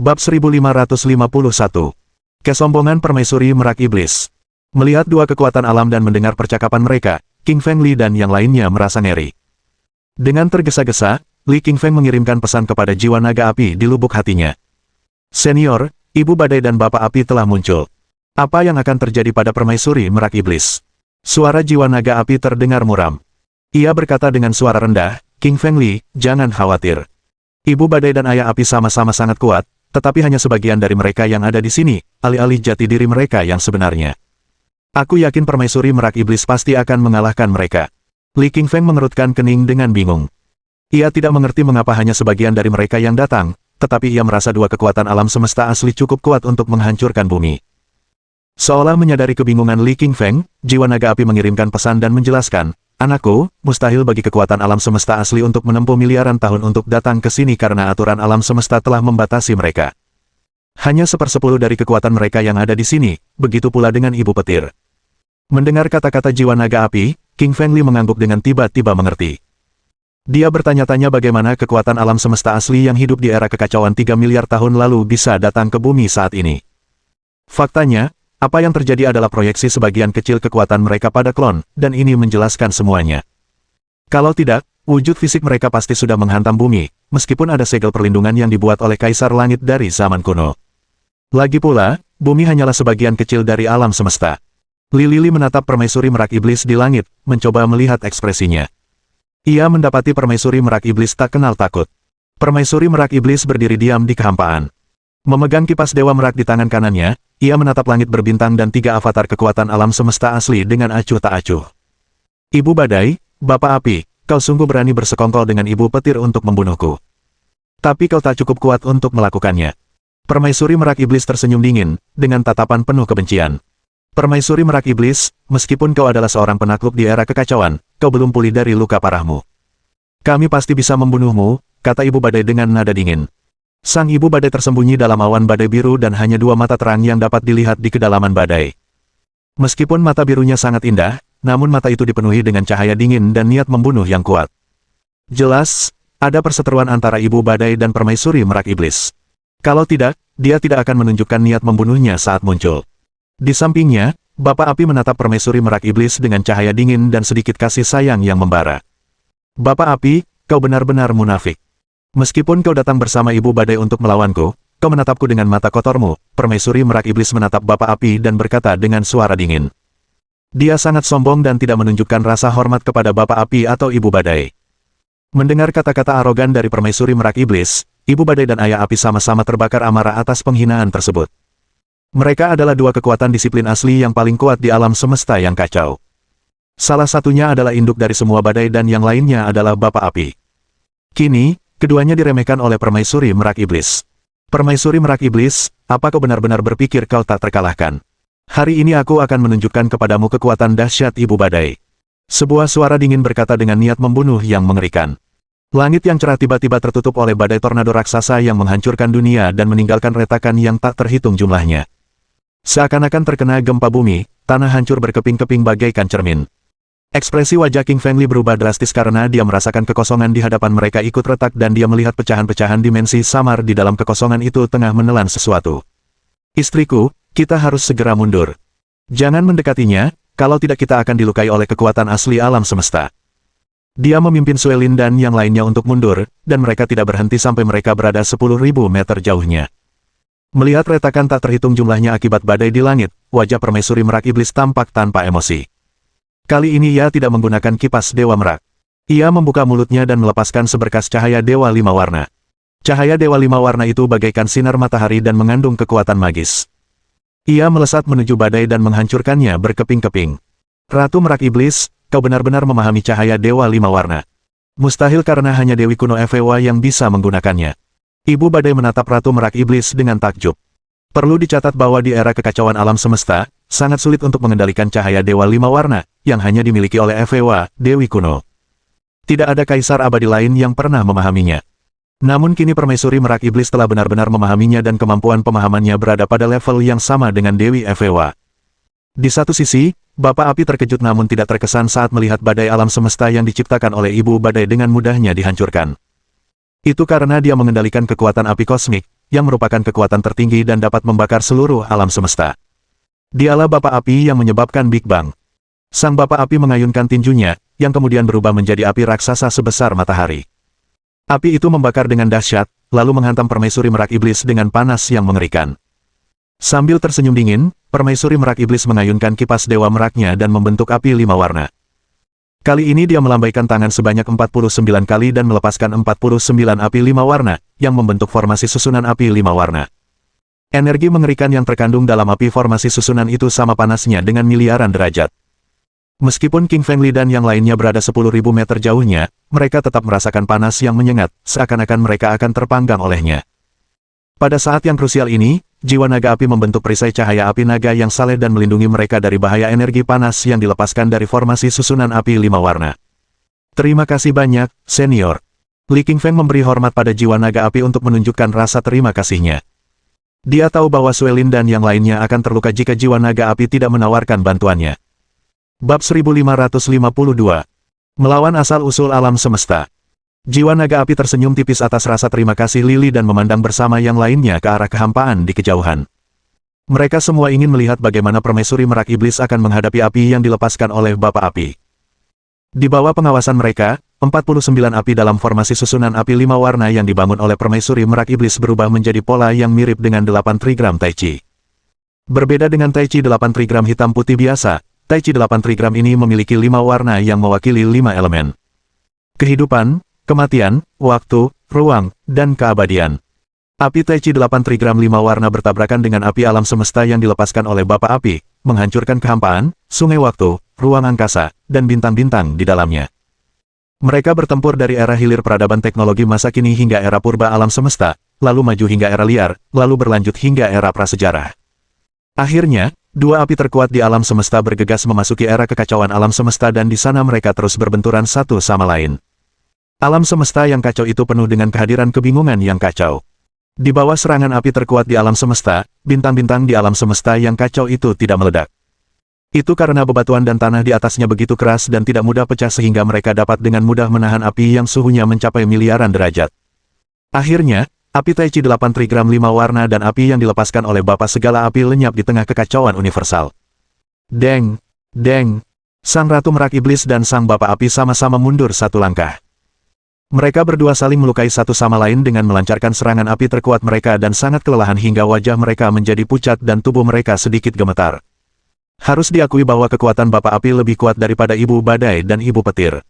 Bab 1551. Kesombongan Permaisuri Merak Iblis. Melihat dua kekuatan alam dan mendengar percakapan mereka, King Feng Li dan yang lainnya merasa ngeri. Dengan tergesa-gesa, Li King Feng mengirimkan pesan kepada jiwa naga api di lubuk hatinya. Senior, Ibu Badai dan Bapak Api telah muncul. Apa yang akan terjadi pada Permaisuri Merak Iblis? Suara jiwa naga api terdengar muram. Ia berkata dengan suara rendah, King Feng Li, jangan khawatir. Ibu Badai dan Ayah Api sama-sama sangat kuat, tetapi hanya sebagian dari mereka yang ada di sini, alih-alih jati diri mereka yang sebenarnya. Aku yakin Permaisuri Merak Iblis pasti akan mengalahkan mereka. Li King Feng mengerutkan kening dengan bingung. Ia tidak mengerti mengapa hanya sebagian dari mereka yang datang, tetapi ia merasa dua kekuatan alam semesta asli cukup kuat untuk menghancurkan bumi. Seolah menyadari kebingungan Li King Feng, jiwa naga api mengirimkan pesan dan menjelaskan, anakku, mustahil bagi kekuatan alam semesta asli untuk menempuh miliaran tahun untuk datang ke sini karena aturan alam semesta telah membatasi mereka. Hanya 1/10 dari kekuatan mereka yang ada di sini, begitu pula dengan Ibu Petir. Mendengar kata-kata jiwa naga api, King Feng Li mengangguk dengan tiba-tiba mengerti. Dia bertanya-tanya bagaimana kekuatan alam semesta asli yang hidup di era kekacauan 3 miliar tahun lalu bisa datang ke bumi saat ini. Faktanya, apa yang terjadi adalah proyeksi sebagian kecil kekuatan mereka pada klon, dan ini menjelaskan semuanya. Kalau tidak, wujud fisik mereka pasti sudah menghantam bumi, meskipun ada segel perlindungan yang dibuat oleh Kaisar Langit dari zaman kuno. Lagi pula, bumi hanyalah sebagian kecil dari alam semesta. Li menatap Permaisuri Merak Iblis di langit, mencoba melihat ekspresinya. Ia mendapati Permaisuri Merak Iblis tak kenal takut. Permaisuri Merak Iblis berdiri diam di kehampaan. Memegang kipas Dewa Merak di tangan kanannya, ia menatap langit berbintang dan 3 avatar kekuatan alam semesta asli dengan acuh tak acuh. Ibu Badai, Bapak Api, kau sungguh berani bersekongkol dengan Ibu Petir untuk membunuhku. Tapi kau tak cukup kuat untuk melakukannya. Permaisuri Merak Iblis tersenyum dingin, dengan tatapan penuh kebencian. Permaisuri Merak Iblis, meskipun kau adalah seorang penakluk di era kekacauan, kau belum pulih dari luka parahmu. Kami pasti bisa membunuhmu, kata Ibu Badai dengan nada dingin. Sang Ibu Badai tersembunyi dalam awan badai biru dan hanya 2 mata terang yang dapat dilihat di kedalaman badai. Meskipun mata birunya sangat indah, namun mata itu dipenuhi dengan cahaya dingin dan niat membunuh yang kuat. Jelas, ada perseteruan antara Ibu Badai dan Permaisuri Merak Iblis. Kalau tidak, dia tidak akan menunjukkan niat membunuhnya saat muncul. Di sampingnya, Bapak Api menatap Permaisuri Merak Iblis dengan cahaya dingin dan sedikit kasih sayang yang membara. Bapak Api, kau benar-benar munafik. Meskipun kau datang bersama Ibu Badai untuk melawanku, kau menatapku dengan mata kotormu. Permaisuri Merak Iblis menatap Bapak Api dan berkata dengan suara dingin. Dia sangat sombong dan tidak menunjukkan rasa hormat kepada Bapak Api atau Ibu Badai. Mendengar kata-kata arogan dari Permaisuri Merak Iblis, Ibu Badai dan Ayah Api sama-sama terbakar amarah atas penghinaan tersebut. Mereka adalah 2 kekuatan disiplin asli yang paling kuat di alam semesta yang kacau. Salah satunya adalah induk dari semua badai dan yang lainnya adalah Bapak Api. Kini, keduanya diremehkan oleh Permaisuri Merak Iblis. Permaisuri Merak Iblis, apa kau benar-benar berpikir kau tak terkalahkan? Hari ini aku akan menunjukkan kepadamu kekuatan dahsyat Ibu Badai. Sebuah suara dingin berkata dengan niat membunuh yang mengerikan. Langit yang cerah tiba-tiba tertutup oleh badai tornado raksasa yang menghancurkan dunia dan meninggalkan retakan yang tak terhitung jumlahnya. Seakan-akan terkena gempa bumi, tanah hancur berkeping-keping bagaikan cermin. Ekspresi wajah King Feng Li berubah drastis karena dia merasakan kekosongan di hadapan mereka ikut retak dan dia melihat pecahan-pecahan dimensi samar di dalam kekosongan itu tengah menelan sesuatu. Istriku, kita harus segera mundur. Jangan mendekatinya, kalau tidak kita akan dilukai oleh kekuatan asli alam semesta. Dia memimpin Suelin dan yang lainnya untuk mundur, dan mereka tidak berhenti sampai mereka berada 10.000 meter jauhnya. Melihat retakan tak terhitung jumlahnya akibat badai di langit, wajah Permaisuri Merak Iblis tampak tanpa emosi. Kali ini ia tidak menggunakan kipas Dewa Merak. Ia membuka mulutnya dan melepaskan seberkas cahaya Dewa 5 warna. Cahaya Dewa 5 warna itu bagaikan sinar matahari dan mengandung kekuatan magis. Ia melesat menuju badai dan menghancurkannya berkeping-keping. Ratu Merak Iblis, kau benar-benar memahami cahaya Dewa 5 warna. Mustahil karena hanya Dewi kuno Evewa yang bisa menggunakannya. Ibu Badai menatap Ratu Merak Iblis dengan takjub. Perlu dicatat bahwa di era kekacauan alam semesta, sangat sulit untuk mengendalikan cahaya Dewa 5 warna, yang hanya dimiliki oleh Evewa, Dewi kuno. Tidak ada kaisar abadi lain yang pernah memahaminya. Namun kini Permaisuri Merak Iblis telah benar-benar memahaminya dan kemampuan pemahamannya berada pada level yang sama dengan Dewi Evewa. Di satu sisi, Bapak Api terkejut namun tidak terkesan saat melihat badai alam semesta yang diciptakan oleh Ibu Badai dengan mudahnya dihancurkan. Itu karena dia mengendalikan kekuatan api kosmik, yang merupakan kekuatan tertinggi dan dapat membakar seluruh alam semesta. Dialah Bapa Api yang menyebabkan Big Bang. Sang Bapa Api mengayunkan tinjunya, yang kemudian berubah menjadi api raksasa sebesar matahari. Api itu membakar dengan dahsyat, lalu menghantam permaisuri merak iblis dengan panas yang mengerikan. Sambil tersenyum dingin, permaisuri merak iblis mengayunkan kipas dewa meraknya dan membentuk api 5 warna. Kali ini dia melambaikan tangan sebanyak 49 kali dan melepaskan 49 api 5 warna, yang membentuk formasi susunan api 5 warna. Energi mengerikan yang terkandung dalam api formasi susunan itu sama panasnya dengan miliaran derajat. Meskipun King Fengli dan yang lainnya berada 10.000 meter jauhnya, mereka tetap merasakan panas yang menyengat, seakan-akan mereka akan terpanggang olehnya. Pada saat yang krusial ini, jiwa naga api membentuk perisai cahaya api naga yang saleh dan melindungi mereka dari bahaya energi panas yang dilepaskan dari formasi susunan api 5 warna. Terima kasih banyak, senior. Li Qingfeng memberi hormat pada jiwa naga api untuk menunjukkan rasa terima kasihnya. Dia tahu bahwa Suelin dan yang lainnya akan terluka jika jiwa naga api tidak menawarkan bantuannya. Bab 1552. Melawan asal-usul alam semesta. Jiwa naga api tersenyum tipis atas rasa terima kasih Lili dan memandang bersama yang lainnya ke arah kehampaan di kejauhan. Mereka semua ingin melihat bagaimana permaisuri merak iblis akan menghadapi api yang dilepaskan oleh Bapa Api. Di bawah pengawasan mereka, 49 api dalam formasi susunan api 5 warna yang dibangun oleh permaisuri merak iblis berubah menjadi pola yang mirip dengan 8 trigram Tai Chi. Berbeda dengan Tai Chi 8 trigram hitam putih biasa, Tai Chi 8 trigram ini memiliki 5 warna yang mewakili 5 elemen. Kehidupan, kematian, waktu, ruang, dan keabadian. Api Tai Chi 8 trigram 5 warna bertabrakan dengan api alam semesta yang dilepaskan oleh Bapa Api, menghancurkan kehampaan, sungai waktu, ruang angkasa, dan bintang-bintang di dalamnya. Mereka bertempur dari era hilir peradaban teknologi masa kini hingga era purba alam semesta, lalu maju hingga era liar, lalu berlanjut hingga era prasejarah. Akhirnya, dua api terkuat di alam semesta bergegas memasuki era kekacauan alam semesta dan di sana mereka terus berbenturan satu sama lain. Alam semesta yang kacau itu penuh dengan kehadiran kebingungan yang kacau. Di bawah serangan api terkuat di alam semesta, bintang-bintang di alam semesta yang kacau itu tidak meledak. Itu karena bebatuan dan tanah di atasnya begitu keras dan tidak mudah pecah sehingga mereka dapat dengan mudah menahan api yang suhunya mencapai miliaran derajat. Akhirnya, api Tai Chi 8 trigram 5 warna dan api yang dilepaskan oleh Bapa Segala Api lenyap di tengah kekacauan universal. Deng! Deng! Sang Ratu Merak Iblis dan Sang Bapa Api sama-sama mundur satu langkah. Mereka berdua saling melukai satu sama lain dengan melancarkan serangan api terkuat mereka dan sangat kelelahan hingga wajah mereka menjadi pucat dan tubuh mereka sedikit gemetar. Harus diakui bahwa kekuatan Bapa Api lebih kuat daripada Ibu Badai dan Ibu Petir.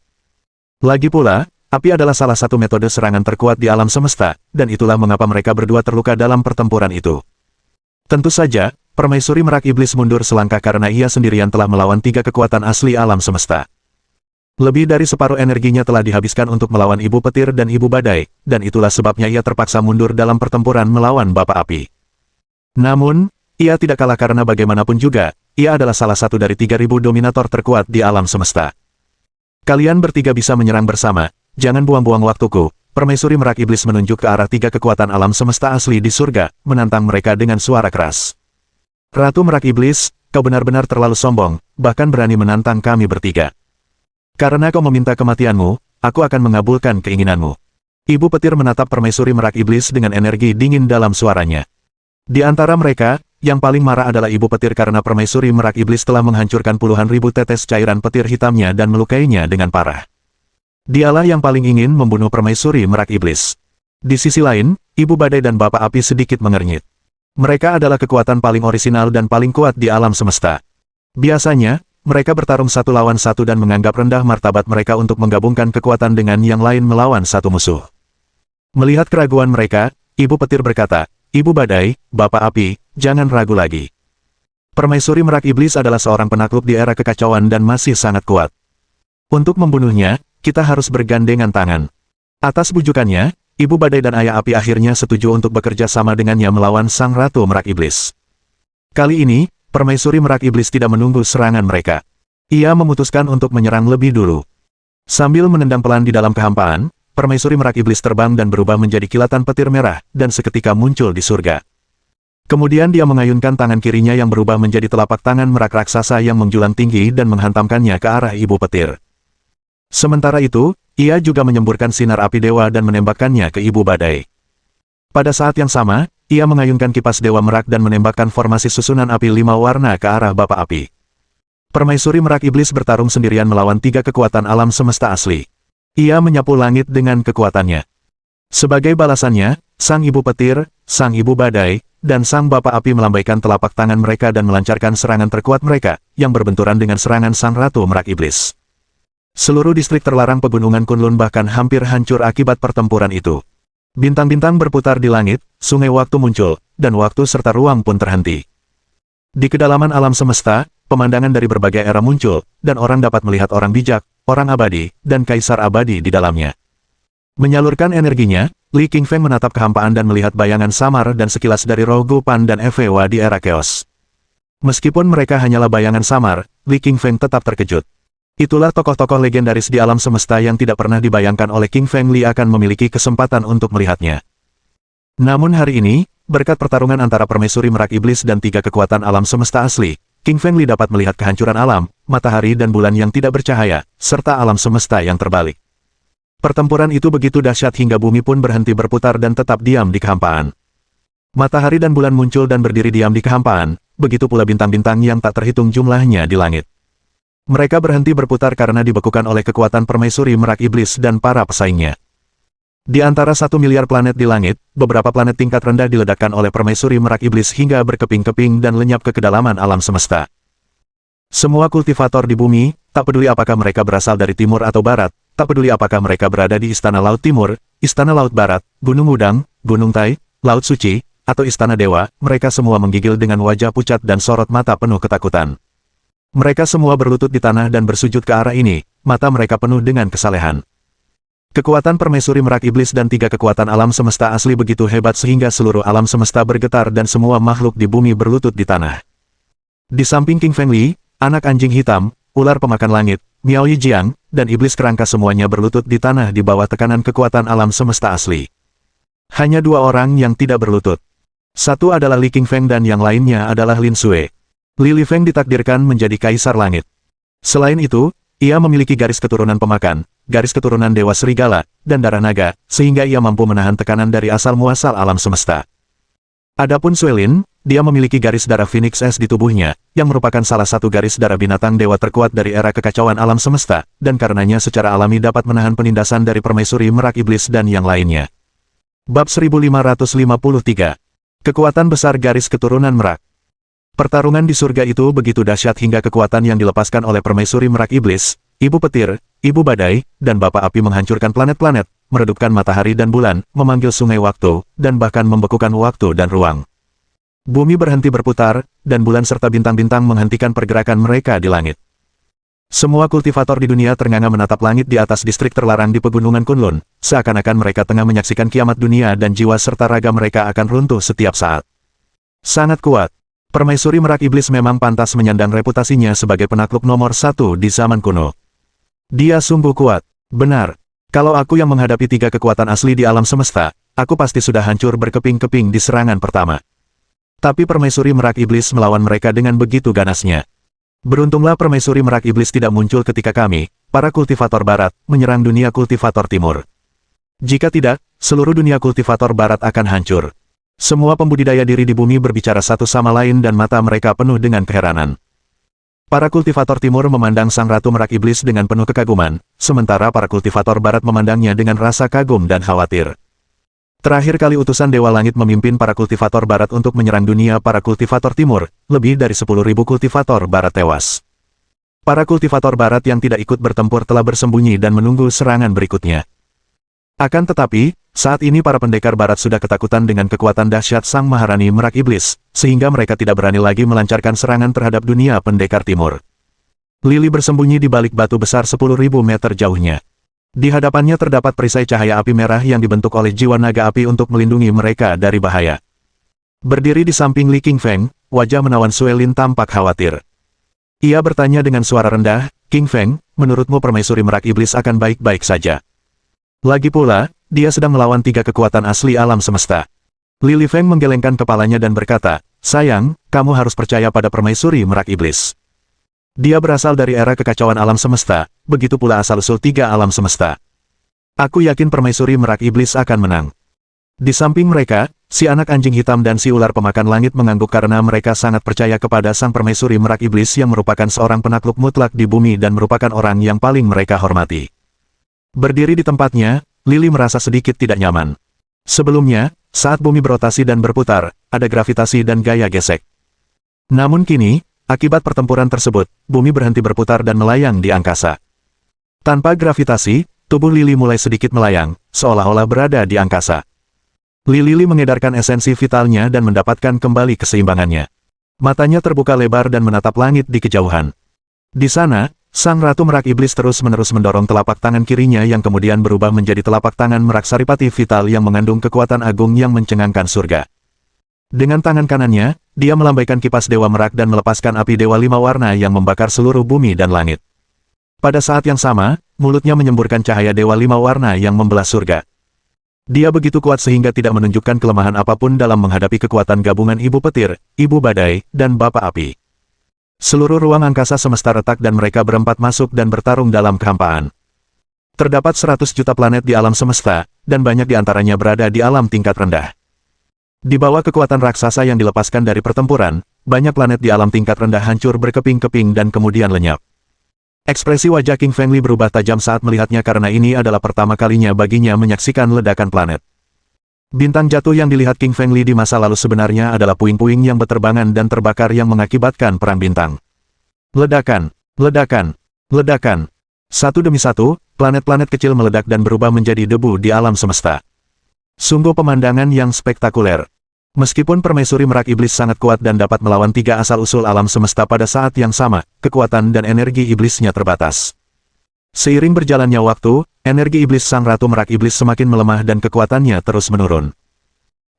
Lagi pula, api adalah salah satu metode serangan terkuat di alam semesta, dan itulah mengapa mereka berdua terluka dalam pertempuran itu. Tentu saja, Permaisuri Merak Iblis mundur selangkah karena ia sendirian telah melawan 3 kekuatan asli alam semesta. Lebih dari separuh energinya telah dihabiskan untuk melawan Ibu Petir dan Ibu Badai, dan itulah sebabnya ia terpaksa mundur dalam pertempuran melawan Bapa Api. Namun, ia tidak kalah karena bagaimanapun juga, ia adalah salah satu dari 3.000 dominator terkuat di alam semesta. Kalian bertiga bisa menyerang bersama, jangan buang-buang waktuku. Permaisuri Merak Iblis menunjuk ke arah 3 kekuatan alam semesta asli di surga, menantang mereka dengan suara keras. Ratu Merak Iblis, kau benar-benar terlalu sombong, bahkan berani menantang kami bertiga. Karena kau meminta kematianmu, aku akan mengabulkan keinginanmu. Ibu Petir menatap Permaisuri Merak Iblis dengan energi dingin dalam suaranya. Di antara mereka, yang paling marah adalah Ibu Petir karena Permaisuri Merak Iblis telah menghancurkan puluhan ribu tetes cairan petir hitamnya dan melukainya dengan parah. Dialah yang paling ingin membunuh Permaisuri Merak Iblis. Di sisi lain, Ibu Badai dan Bapa Api sedikit mengernyit. Mereka adalah kekuatan paling orisinal dan paling kuat di alam semesta. Biasanya, mereka bertarung satu lawan satu dan menganggap rendah martabat mereka untuk menggabungkan kekuatan dengan yang lain melawan satu musuh. Melihat keraguan mereka, Ibu Petir berkata, Ibu Badai, Bapa Api, jangan ragu lagi. Permaisuri Merak Iblis adalah seorang penakluk di era kekacauan dan masih sangat kuat. Untuk membunuhnya, kita harus bergandengan tangan. Atas bujukannya, Ibu Badai dan Ayah Api akhirnya setuju untuk bekerja sama dengannya melawan Sang Ratu Merak Iblis. Kali ini, Permaisuri Merak Iblis tidak menunggu serangan mereka. Ia memutuskan untuk menyerang lebih dulu. Sambil menendang pelan di dalam kehampaan, Permaisuri Merak Iblis terbang dan berubah menjadi kilatan petir merah, dan seketika muncul di surga. Kemudian dia mengayunkan tangan kirinya yang berubah menjadi telapak tangan merak raksasa yang menjulang tinggi dan menghantamkannya ke arah Ibu Petir. Sementara itu, ia juga menyemburkan sinar api dewa dan menembakkannya ke Ibu Badai. Pada saat yang sama, ia mengayunkan kipas Dewa Merak dan menembakkan formasi susunan api 5 warna ke arah Bapa Api. Permaisuri Merak Iblis bertarung sendirian melawan 3 kekuatan alam semesta asli. Ia menyapu langit dengan kekuatannya. Sebagai balasannya, Sang Ibu Petir, Sang Ibu Badai, dan Sang Bapa Api melambaikan telapak tangan mereka dan melancarkan serangan terkuat mereka, yang berbenturan dengan serangan Sang Ratu Merak Iblis. Seluruh distrik terlarang pegunungan Kunlun bahkan hampir hancur akibat pertempuran itu. Bintang-bintang berputar di langit, sungai waktu muncul, dan waktu serta ruang pun terhenti. Di kedalaman alam semesta, pemandangan dari berbagai era muncul, dan orang dapat melihat orang bijak, orang abadi, dan kaisar abadi di dalamnya. Menyalurkan energinya, Li Qingfeng menatap kehampaan dan melihat bayangan samar dan sekilas dari roh Gupan dan Evewa di era Chaos. Meskipun mereka hanyalah bayangan samar, Li Qingfeng tetap terkejut. Itulah tokoh-tokoh legendaris di alam semesta yang tidak pernah dibayangkan oleh Qingfeng Li akan memiliki kesempatan untuk melihatnya. Namun hari ini, berkat pertarungan antara permaisuri Merak Iblis dan 3 kekuatan alam semesta asli, Qingfeng Li dapat melihat kehancuran alam, matahari dan bulan yang tidak bercahaya, serta alam semesta yang terbalik. Pertempuran itu begitu dahsyat hingga bumi pun berhenti berputar dan tetap diam di kehampaan. Matahari dan bulan muncul dan berdiri diam di kehampaan, begitu pula bintang-bintang yang tak terhitung jumlahnya di langit. Mereka berhenti berputar karena dibekukan oleh kekuatan permaisuri Merak Iblis dan para pesaingnya. Di antara 1 miliar planet di langit, beberapa planet tingkat rendah diledakkan oleh permaisuri Merak Iblis hingga berkeping-keping dan lenyap ke kedalaman alam semesta. Semua kultivator di bumi, tak peduli apakah mereka berasal dari timur atau barat, tak peduli apakah mereka berada di Istana Laut Timur, Istana Laut Barat, Gunung Udang, Gunung Tai, Laut Suci, atau Istana Dewa, mereka semua menggigil dengan wajah pucat dan sorot mata penuh ketakutan. Mereka semua berlutut di tanah dan bersujud ke arah ini, mata mereka penuh dengan kesalehan. Kekuatan permaisuri Merak Iblis dan 3 kekuatan alam semesta asli begitu hebat sehingga seluruh alam semesta bergetar dan semua makhluk di bumi berlutut di tanah. Di samping Qingfeng Li, anak anjing hitam, ular pemakan langit, Miao Yijiang, dan iblis kerangka semuanya berlutut di tanah di bawah tekanan kekuatan alam semesta asli. Hanya 2 orang yang tidak berlutut. Satu adalah Li Qingfeng dan yang lainnya adalah Lin Sui. Li Lifeng ditakdirkan menjadi kaisar langit. Selain itu, ia memiliki garis keturunan pemakan, garis keturunan Dewa Serigala, dan darah naga, sehingga ia mampu menahan tekanan dari asal-muasal alam semesta. Adapun Suelin, dia memiliki garis darah Phoenix S di tubuhnya, yang merupakan salah satu garis darah binatang dewa terkuat dari era kekacauan alam semesta, dan karenanya secara alami dapat menahan penindasan dari permaisuri Merak Iblis dan yang lainnya. Bab 1553. Kekuatan besar garis keturunan Merak. Pertarungan di surga itu begitu dahsyat hingga kekuatan yang dilepaskan oleh permaisuri Merak Iblis, Ibu Petir, Ibu Badai, dan Bapa Api menghancurkan planet-planet, meredupkan matahari dan bulan, memanggil sungai waktu, dan bahkan membekukan waktu dan ruang. Bumi berhenti berputar, dan bulan serta bintang-bintang menghentikan pergerakan mereka di langit. Semua kultivator di dunia ternganga menatap langit di atas distrik terlarang di pegunungan Kunlun, seakan-akan mereka tengah menyaksikan kiamat dunia dan jiwa serta raga mereka akan runtuh setiap saat. Sangat kuat. Permaisuri Merak Iblis memang pantas menyandang reputasinya sebagai penakluk nomor 1 di zaman kuno. Dia sungguh kuat. Benar. Kalau aku yang menghadapi 3 kekuatan asli di alam semesta, aku pasti sudah hancur berkeping-keping di serangan pertama. Tapi permaisuri Merak Iblis melawan mereka dengan begitu ganasnya. Beruntunglah permaisuri Merak Iblis tidak muncul ketika kami, para kultivator barat, menyerang dunia kultivator timur. Jika tidak, seluruh dunia kultivator barat akan hancur. Semua pembudidaya diri di bumi berbicara satu sama lain dan mata mereka penuh dengan keheranan. Para kultivator timur memandang Sang Ratu Merak Iblis dengan penuh kekaguman, sementara para kultivator barat memandangnya dengan rasa kagum dan khawatir. Terakhir kali utusan Dewa Langit memimpin para kultivator barat untuk menyerang dunia para kultivator timur, lebih dari 10.000 kultivator barat tewas. Para kultivator barat yang tidak ikut bertempur telah bersembunyi dan menunggu serangan berikutnya. Akan tetapi, saat ini para pendekar barat sudah ketakutan dengan kekuatan dahsyat Sang Maharani Merak Iblis, sehingga mereka tidak berani lagi melancarkan serangan terhadap dunia pendekar timur. Lili bersembunyi di balik batu besar 10.000 meter jauhnya. Di hadapannya terdapat perisai cahaya api merah yang dibentuk oleh jiwa naga api untuk melindungi mereka dari bahaya. Berdiri di samping Li Qingfeng, wajah menawan Suelin tampak khawatir. Ia bertanya dengan suara rendah, "Qingfeng, menurutmu permaisuri Merak Iblis akan baik-baik saja? Lagi pula, dia sedang melawan 3 kekuatan asli alam semesta." Li Lifeng menggelengkan kepalanya dan berkata, "Sayang, kamu harus percaya pada permaisuri Merak Iblis. Dia berasal dari era kekacauan alam semesta, begitu pula asal-usul 3 alam semesta. Aku yakin permaisuri Merak Iblis akan menang." Di samping mereka, si anak anjing hitam dan si ular pemakan langit mengangguk karena mereka sangat percaya kepada sang permaisuri merak iblis yang merupakan seorang penakluk mutlak di bumi dan merupakan orang yang paling mereka hormati. Berdiri di tempatnya, Lily merasa sedikit tidak nyaman. Sebelumnya, saat bumi berotasi dan berputar, ada gravitasi dan gaya gesek. Namun kini, akibat pertempuran tersebut, bumi berhenti berputar dan melayang di angkasa. Tanpa gravitasi, tubuh Lily mulai sedikit melayang, seolah-olah berada di angkasa. Lily mengedarkan esensi vitalnya dan mendapatkan kembali keseimbangannya. Matanya terbuka lebar dan menatap langit di kejauhan. Di sana, sang Ratu Merak Iblis terus-menerus mendorong telapak tangan kirinya yang kemudian berubah menjadi telapak tangan Merak Saripati Vital yang mengandung kekuatan agung yang mencengangkan surga. Dengan tangan kanannya, dia melambaikan kipas Dewa Merak dan melepaskan api Dewa Lima Warna yang membakar seluruh bumi dan langit. Pada saat yang sama, mulutnya menyemburkan cahaya Dewa Lima Warna yang membelah surga. Dia begitu kuat sehingga tidak menunjukkan kelemahan apapun dalam menghadapi kekuatan gabungan Ibu Petir, Ibu Badai, dan Bapak Api. Seluruh ruang angkasa semesta retak dan mereka berempat masuk dan bertarung dalam kehampaan. Terdapat 100 juta planet di alam semesta, dan banyak di antaranya berada di alam tingkat rendah. Di bawah kekuatan raksasa yang dilepaskan dari pertempuran, banyak planet di alam tingkat rendah hancur berkeping-keping dan kemudian lenyap. Ekspresi wajah King Fengli berubah tajam saat melihatnya karena ini adalah pertama kalinya baginya menyaksikan ledakan planet. Bintang jatuh yang dilihat King Fengli di masa lalu sebenarnya adalah puing-puing yang berterbangan dan terbakar yang mengakibatkan perang bintang. Ledakan, ledakan, ledakan. Satu demi satu, planet-planet kecil meledak dan berubah menjadi debu di alam semesta. Sungguh pemandangan yang spektakuler. Meskipun permaisuri Merak Iblis sangat kuat dan dapat melawan tiga asal-usul alam semesta pada saat yang sama, kekuatan dan energi iblisnya terbatas. Seiring berjalannya waktu, energi iblis sang Ratu Merak Iblis semakin melemah dan kekuatannya terus menurun.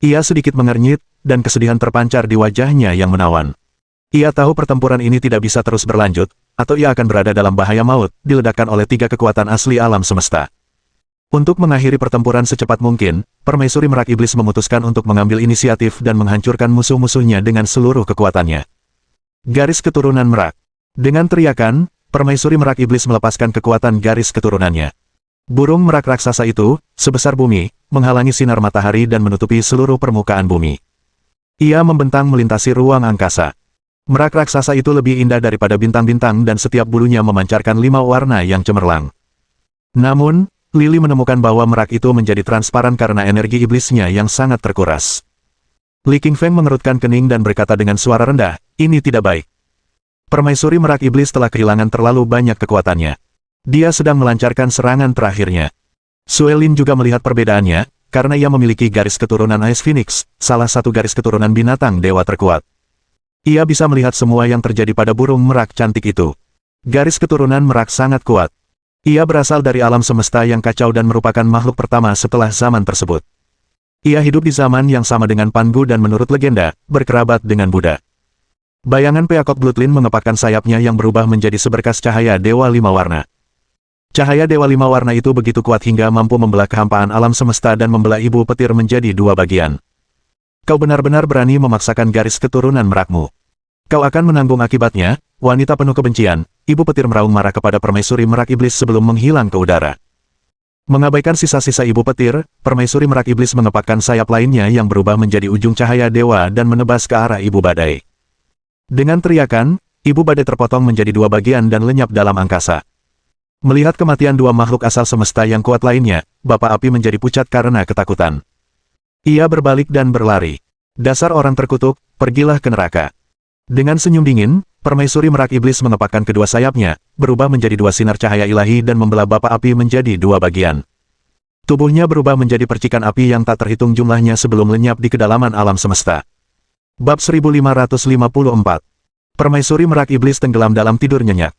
Ia sedikit mengernyit, dan kesedihan terpancar di wajahnya yang menawan. Ia tahu pertempuran ini tidak bisa terus berlanjut, atau ia akan berada dalam bahaya maut, diledakkan oleh tiga kekuatan asli alam semesta. Untuk mengakhiri pertempuran secepat mungkin, Permaisuri Merak Iblis memutuskan untuk mengambil inisiatif dan menghancurkan musuh-musuhnya dengan seluruh kekuatannya. Garis keturunan Merak. Dengan teriakan, Permaisuri Merak Iblis melepaskan kekuatan garis keturunannya. Burung merak raksasa itu, sebesar bumi, menghalangi sinar matahari dan menutupi seluruh permukaan bumi. Ia membentang melintasi ruang angkasa. Merak raksasa itu lebih indah daripada bintang-bintang dan setiap bulunya memancarkan 5 warna yang cemerlang. Namun, Lily menemukan bahwa merak itu menjadi transparan karena energi iblisnya yang sangat terkuras. Li Qingfeng mengerutkan kening dan berkata dengan suara rendah, "Ini tidak baik. Permaisuri Merak Iblis telah kehilangan terlalu banyak kekuatannya. Dia sedang melancarkan serangan terakhirnya." Suelin juga melihat perbedaannya, karena ia memiliki garis keturunan Ice Phoenix, salah satu garis keturunan binatang dewa terkuat. Ia bisa melihat semua yang terjadi pada burung merak cantik itu. Garis keturunan merak sangat kuat. Ia berasal dari alam semesta yang kacau dan merupakan makhluk pertama setelah zaman tersebut. Ia hidup di zaman yang sama dengan Pangu dan menurut legenda, berkerabat dengan Buddha. Bayangan Peacock Bloodline mengepakkan sayapnya yang berubah menjadi seberkas cahaya Dewa Lima Warna. Cahaya Dewa Lima Warna itu begitu kuat hingga mampu membelah kehampaan alam semesta dan membelah Ibu Petir menjadi 2 bagian. Kau benar-benar berani memaksakan garis keturunan merakmu. Kau akan menanggung akibatnya, wanita penuh kebencian. Ibu Petir meraung marah kepada Permaisuri Merak Iblis sebelum menghilang ke udara. Mengabaikan sisa-sisa Ibu Petir, Permaisuri Merak Iblis mengepakkan sayap lainnya yang berubah menjadi ujung cahaya dewa dan menebas ke arah Ibu Badai. Dengan teriakan, Ibu Badai terpotong menjadi 2 bagian dan lenyap dalam angkasa. Melihat kematian 2 makhluk asal semesta yang kuat lainnya, Bapak Api menjadi pucat karena ketakutan. Ia berbalik dan berlari. Dasar orang terkutuk, pergilah ke neraka. Dengan senyum dingin, Permaisuri Merak Iblis mengepakkan kedua sayapnya, berubah menjadi 2 sinar cahaya ilahi dan membelah Bapak Api menjadi 2 bagian. Tubuhnya berubah menjadi percikan api yang tak terhitung jumlahnya sebelum lenyap di kedalaman alam semesta. Bab 1554. Permaisuri Merak Iblis tenggelam dalam tidur nyenyak.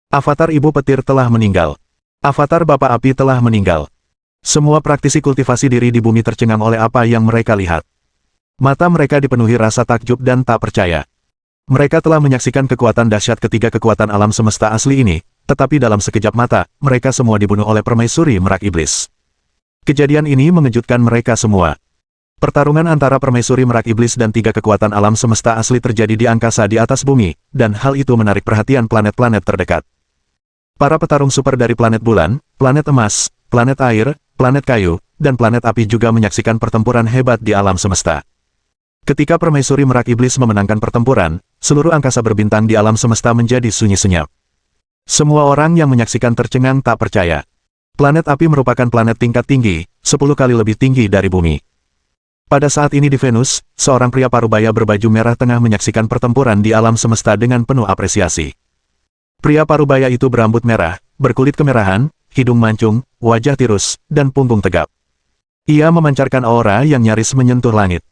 Avatar Ibu Petir telah meninggal. Avatar Bapak Api telah meninggal. Semua praktisi kultivasi diri di bumi tercengang oleh apa yang mereka lihat. Mata mereka dipenuhi rasa takjub dan tak percaya. Mereka telah menyaksikan kekuatan dahsyat ketiga kekuatan alam semesta asli ini, tetapi dalam sekejap mata, mereka semua dibunuh oleh Permaisuri Merak Iblis. Kejadian ini mengejutkan mereka semua. Pertarungan antara Permaisuri Merak Iblis dan 3 kekuatan alam semesta asli terjadi di angkasa di atas bumi, dan hal itu menarik perhatian planet-planet terdekat. Para petarung super dari planet bulan, planet emas, planet air, planet kayu, dan planet api juga menyaksikan pertempuran hebat di alam semesta. Ketika permaisuri merak iblis memenangkan pertempuran, seluruh angkasa berbintang di alam semesta menjadi sunyi senyap. Semua orang yang menyaksikan tercengang tak percaya. Planet api merupakan planet tingkat tinggi, 10 kali lebih tinggi dari bumi. Pada saat ini di Venus, seorang pria parubaya berbaju merah tengah menyaksikan pertempuran di alam semesta dengan penuh apresiasi. Pria parubaya itu berambut merah, berkulit kemerahan, hidung mancung, wajah tirus, dan punggung tegap. Ia memancarkan aura yang nyaris menyentuh langit.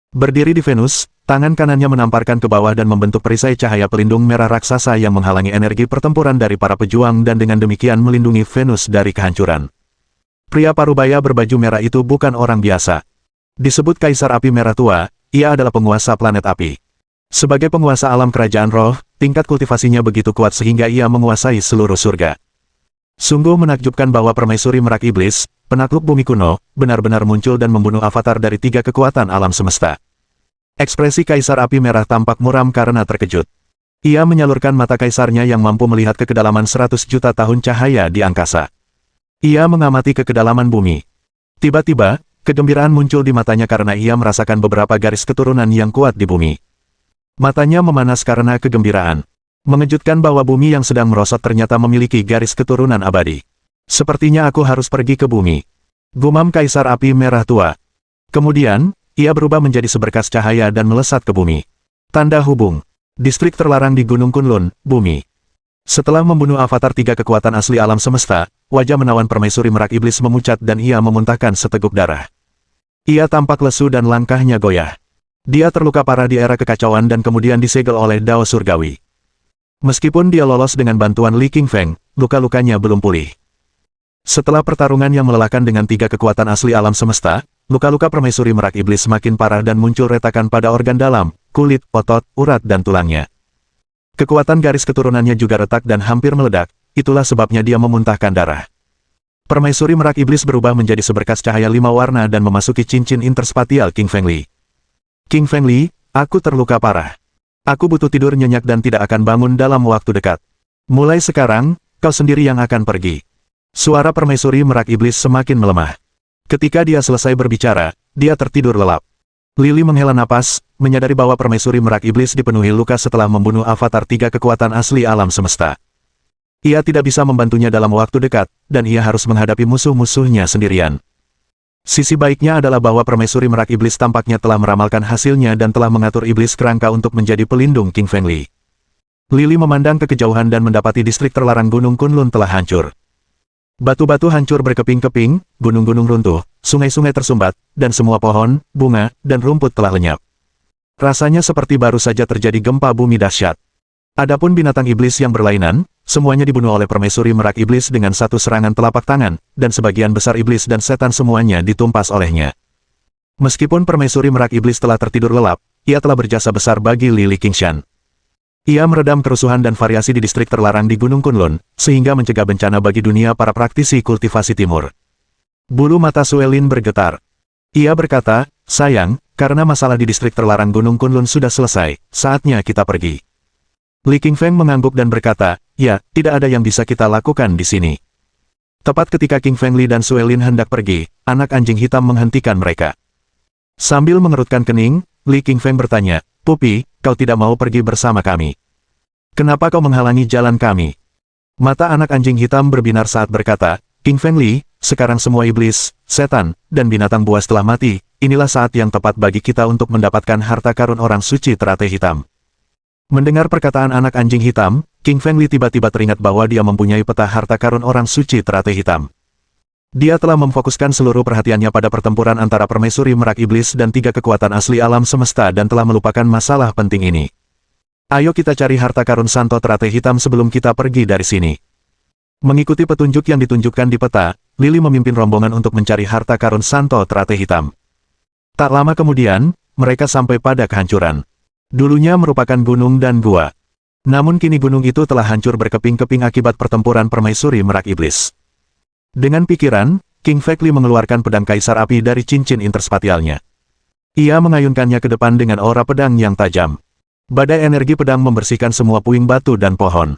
Berdiri di Venus, tangan kanannya menamparkan ke bawah dan membentuk perisai cahaya pelindung merah raksasa yang menghalangi energi pertempuran dari para pejuang dan dengan demikian melindungi Venus dari kehancuran. Pria parubaya berbaju merah itu bukan orang biasa. Disebut Kaisar Api Merah Tua, ia adalah penguasa planet api. Sebagai penguasa alam kerajaan roh, tingkat kultivasinya begitu kuat sehingga ia menguasai seluruh surga. Sungguh menakjubkan bahwa permaisuri merak iblis, penakluk bumi kuno, benar-benar muncul dan membunuh avatar dari 3 kekuatan alam semesta. Ekspresi Kaisar Api Merah tampak muram karena terkejut. Ia menyalurkan mata kaisarnya yang mampu melihat ke kedalaman 100 juta tahun cahaya di angkasa. Ia mengamati ke kedalaman bumi. Tiba-tiba, kegembiraan muncul di matanya karena ia merasakan beberapa garis keturunan yang kuat di bumi. Matanya memanas karena kegembiraan. Mengejutkan bahwa bumi yang sedang merosot ternyata memiliki garis keturunan abadi. Sepertinya aku harus pergi ke bumi. Gumam Kaisar Api Merah Tua. Kemudian, ia berubah menjadi seberkas cahaya dan melesat ke bumi. Tanda hubung. Distrik terlarang di Gunung Kunlun, bumi. Setelah membunuh avatar 3 kekuatan asli alam semesta, wajah menawan permaisuri merak iblis memucat dan ia memuntahkan seteguk darah. Ia tampak lesu dan langkahnya goyah. Dia terluka parah di era kekacauan dan kemudian disegel oleh Dao Surgawi. Meskipun dia lolos dengan bantuan Li Qingfeng, luka-lukanya belum pulih. Setelah pertarungan yang melelahkan dengan 3 kekuatan asli alam semesta, luka-luka permaisuri merak iblis semakin parah dan muncul retakan pada organ dalam, kulit, otot, urat dan tulangnya. Kekuatan garis keturunannya juga retak dan hampir meledak, itulah sebabnya dia memuntahkan darah. Permaisuri merak iblis berubah menjadi seberkas cahaya 5 warna dan memasuki cincin interspatial King Feng Li. King Feng Li, aku terluka parah. Aku butuh tidur nyenyak dan tidak akan bangun dalam waktu dekat. Mulai sekarang, kau sendiri yang akan pergi. Suara permaisuri merak iblis semakin melemah. Ketika dia selesai berbicara, dia tertidur lelap. Lili menghela napas, menyadari bahwa permaisuri merak iblis dipenuhi luka setelah membunuh avatar 3 kekuatan asli alam semesta. Ia tidak bisa membantunya dalam waktu dekat, dan ia harus menghadapi musuh-musuhnya sendirian. Sisi baiknya adalah bahwa permaisuri merak iblis tampaknya telah meramalkan hasilnya dan telah mengatur iblis kerangka untuk menjadi pelindung King Feng Li. Lili memandang ke kejauhan dan mendapati distrik terlarang Gunung Kunlun telah hancur. Batu-batu hancur berkeping-keping, gunung-gunung runtuh, sungai-sungai tersumbat, dan semua pohon, bunga, dan rumput telah lenyap. Rasanya seperti baru saja terjadi gempa bumi dahsyat. Adapun binatang iblis yang berlainan, semuanya dibunuh oleh permaisuri merak iblis dengan satu serangan telapak tangan, dan sebagian besar iblis dan setan semuanya ditumpas olehnya. Meskipun permaisuri merak iblis telah tertidur lelap, ia telah berjasa besar bagi Lili Qingshan. Ia meredam kerusuhan dan variasi di distrik terlarang di Gunung Kunlun, sehingga mencegah bencana bagi dunia para praktisi kultivasi timur. Bulu mata Suelin bergetar. Ia berkata, sayang, karena masalah di distrik terlarang Gunung Kunlun sudah selesai, saatnya kita pergi. Li Qingfeng mengangguk dan berkata, ya, tidak ada yang bisa kita lakukan di sini. Tepat ketika King Feng Li dan Suelin hendak pergi, anak anjing hitam menghentikan mereka. Sambil mengerutkan kening, Li Qingfeng bertanya, Pupi, kau tidak mau pergi bersama kami? Kenapa kau menghalangi jalan kami? Mata anak anjing hitam berbinar saat berkata, King Feng Li, sekarang semua iblis, setan, dan binatang buas telah mati, inilah saat yang tepat bagi kita untuk mendapatkan harta karun orang suci teratai hitam. Mendengar perkataan anak anjing hitam, King Feng Li tiba-tiba teringat bahwa dia mempunyai peta harta karun orang suci teratai hitam. Dia telah memfokuskan seluruh perhatiannya pada pertempuran antara permaisuri merak iblis dan 3 kekuatan asli alam semesta dan telah melupakan masalah penting ini. Ayo kita cari harta karun Santo teratai hitam sebelum kita pergi dari sini. Mengikuti petunjuk yang ditunjukkan di peta, Lili memimpin rombongan untuk mencari harta karun Santo teratai hitam. Tak lama kemudian, mereka sampai pada kehancuran. Dulunya merupakan gunung dan gua. Namun kini gunung itu telah hancur berkeping-keping akibat pertempuran permaisuri merak iblis. Dengan pikiran, King Feng Li mengeluarkan pedang kaisar api dari cincin interspatialnya. Ia mengayunkannya ke depan dengan aura pedang yang tajam. Badai energi pedang membersihkan semua puing batu dan pohon.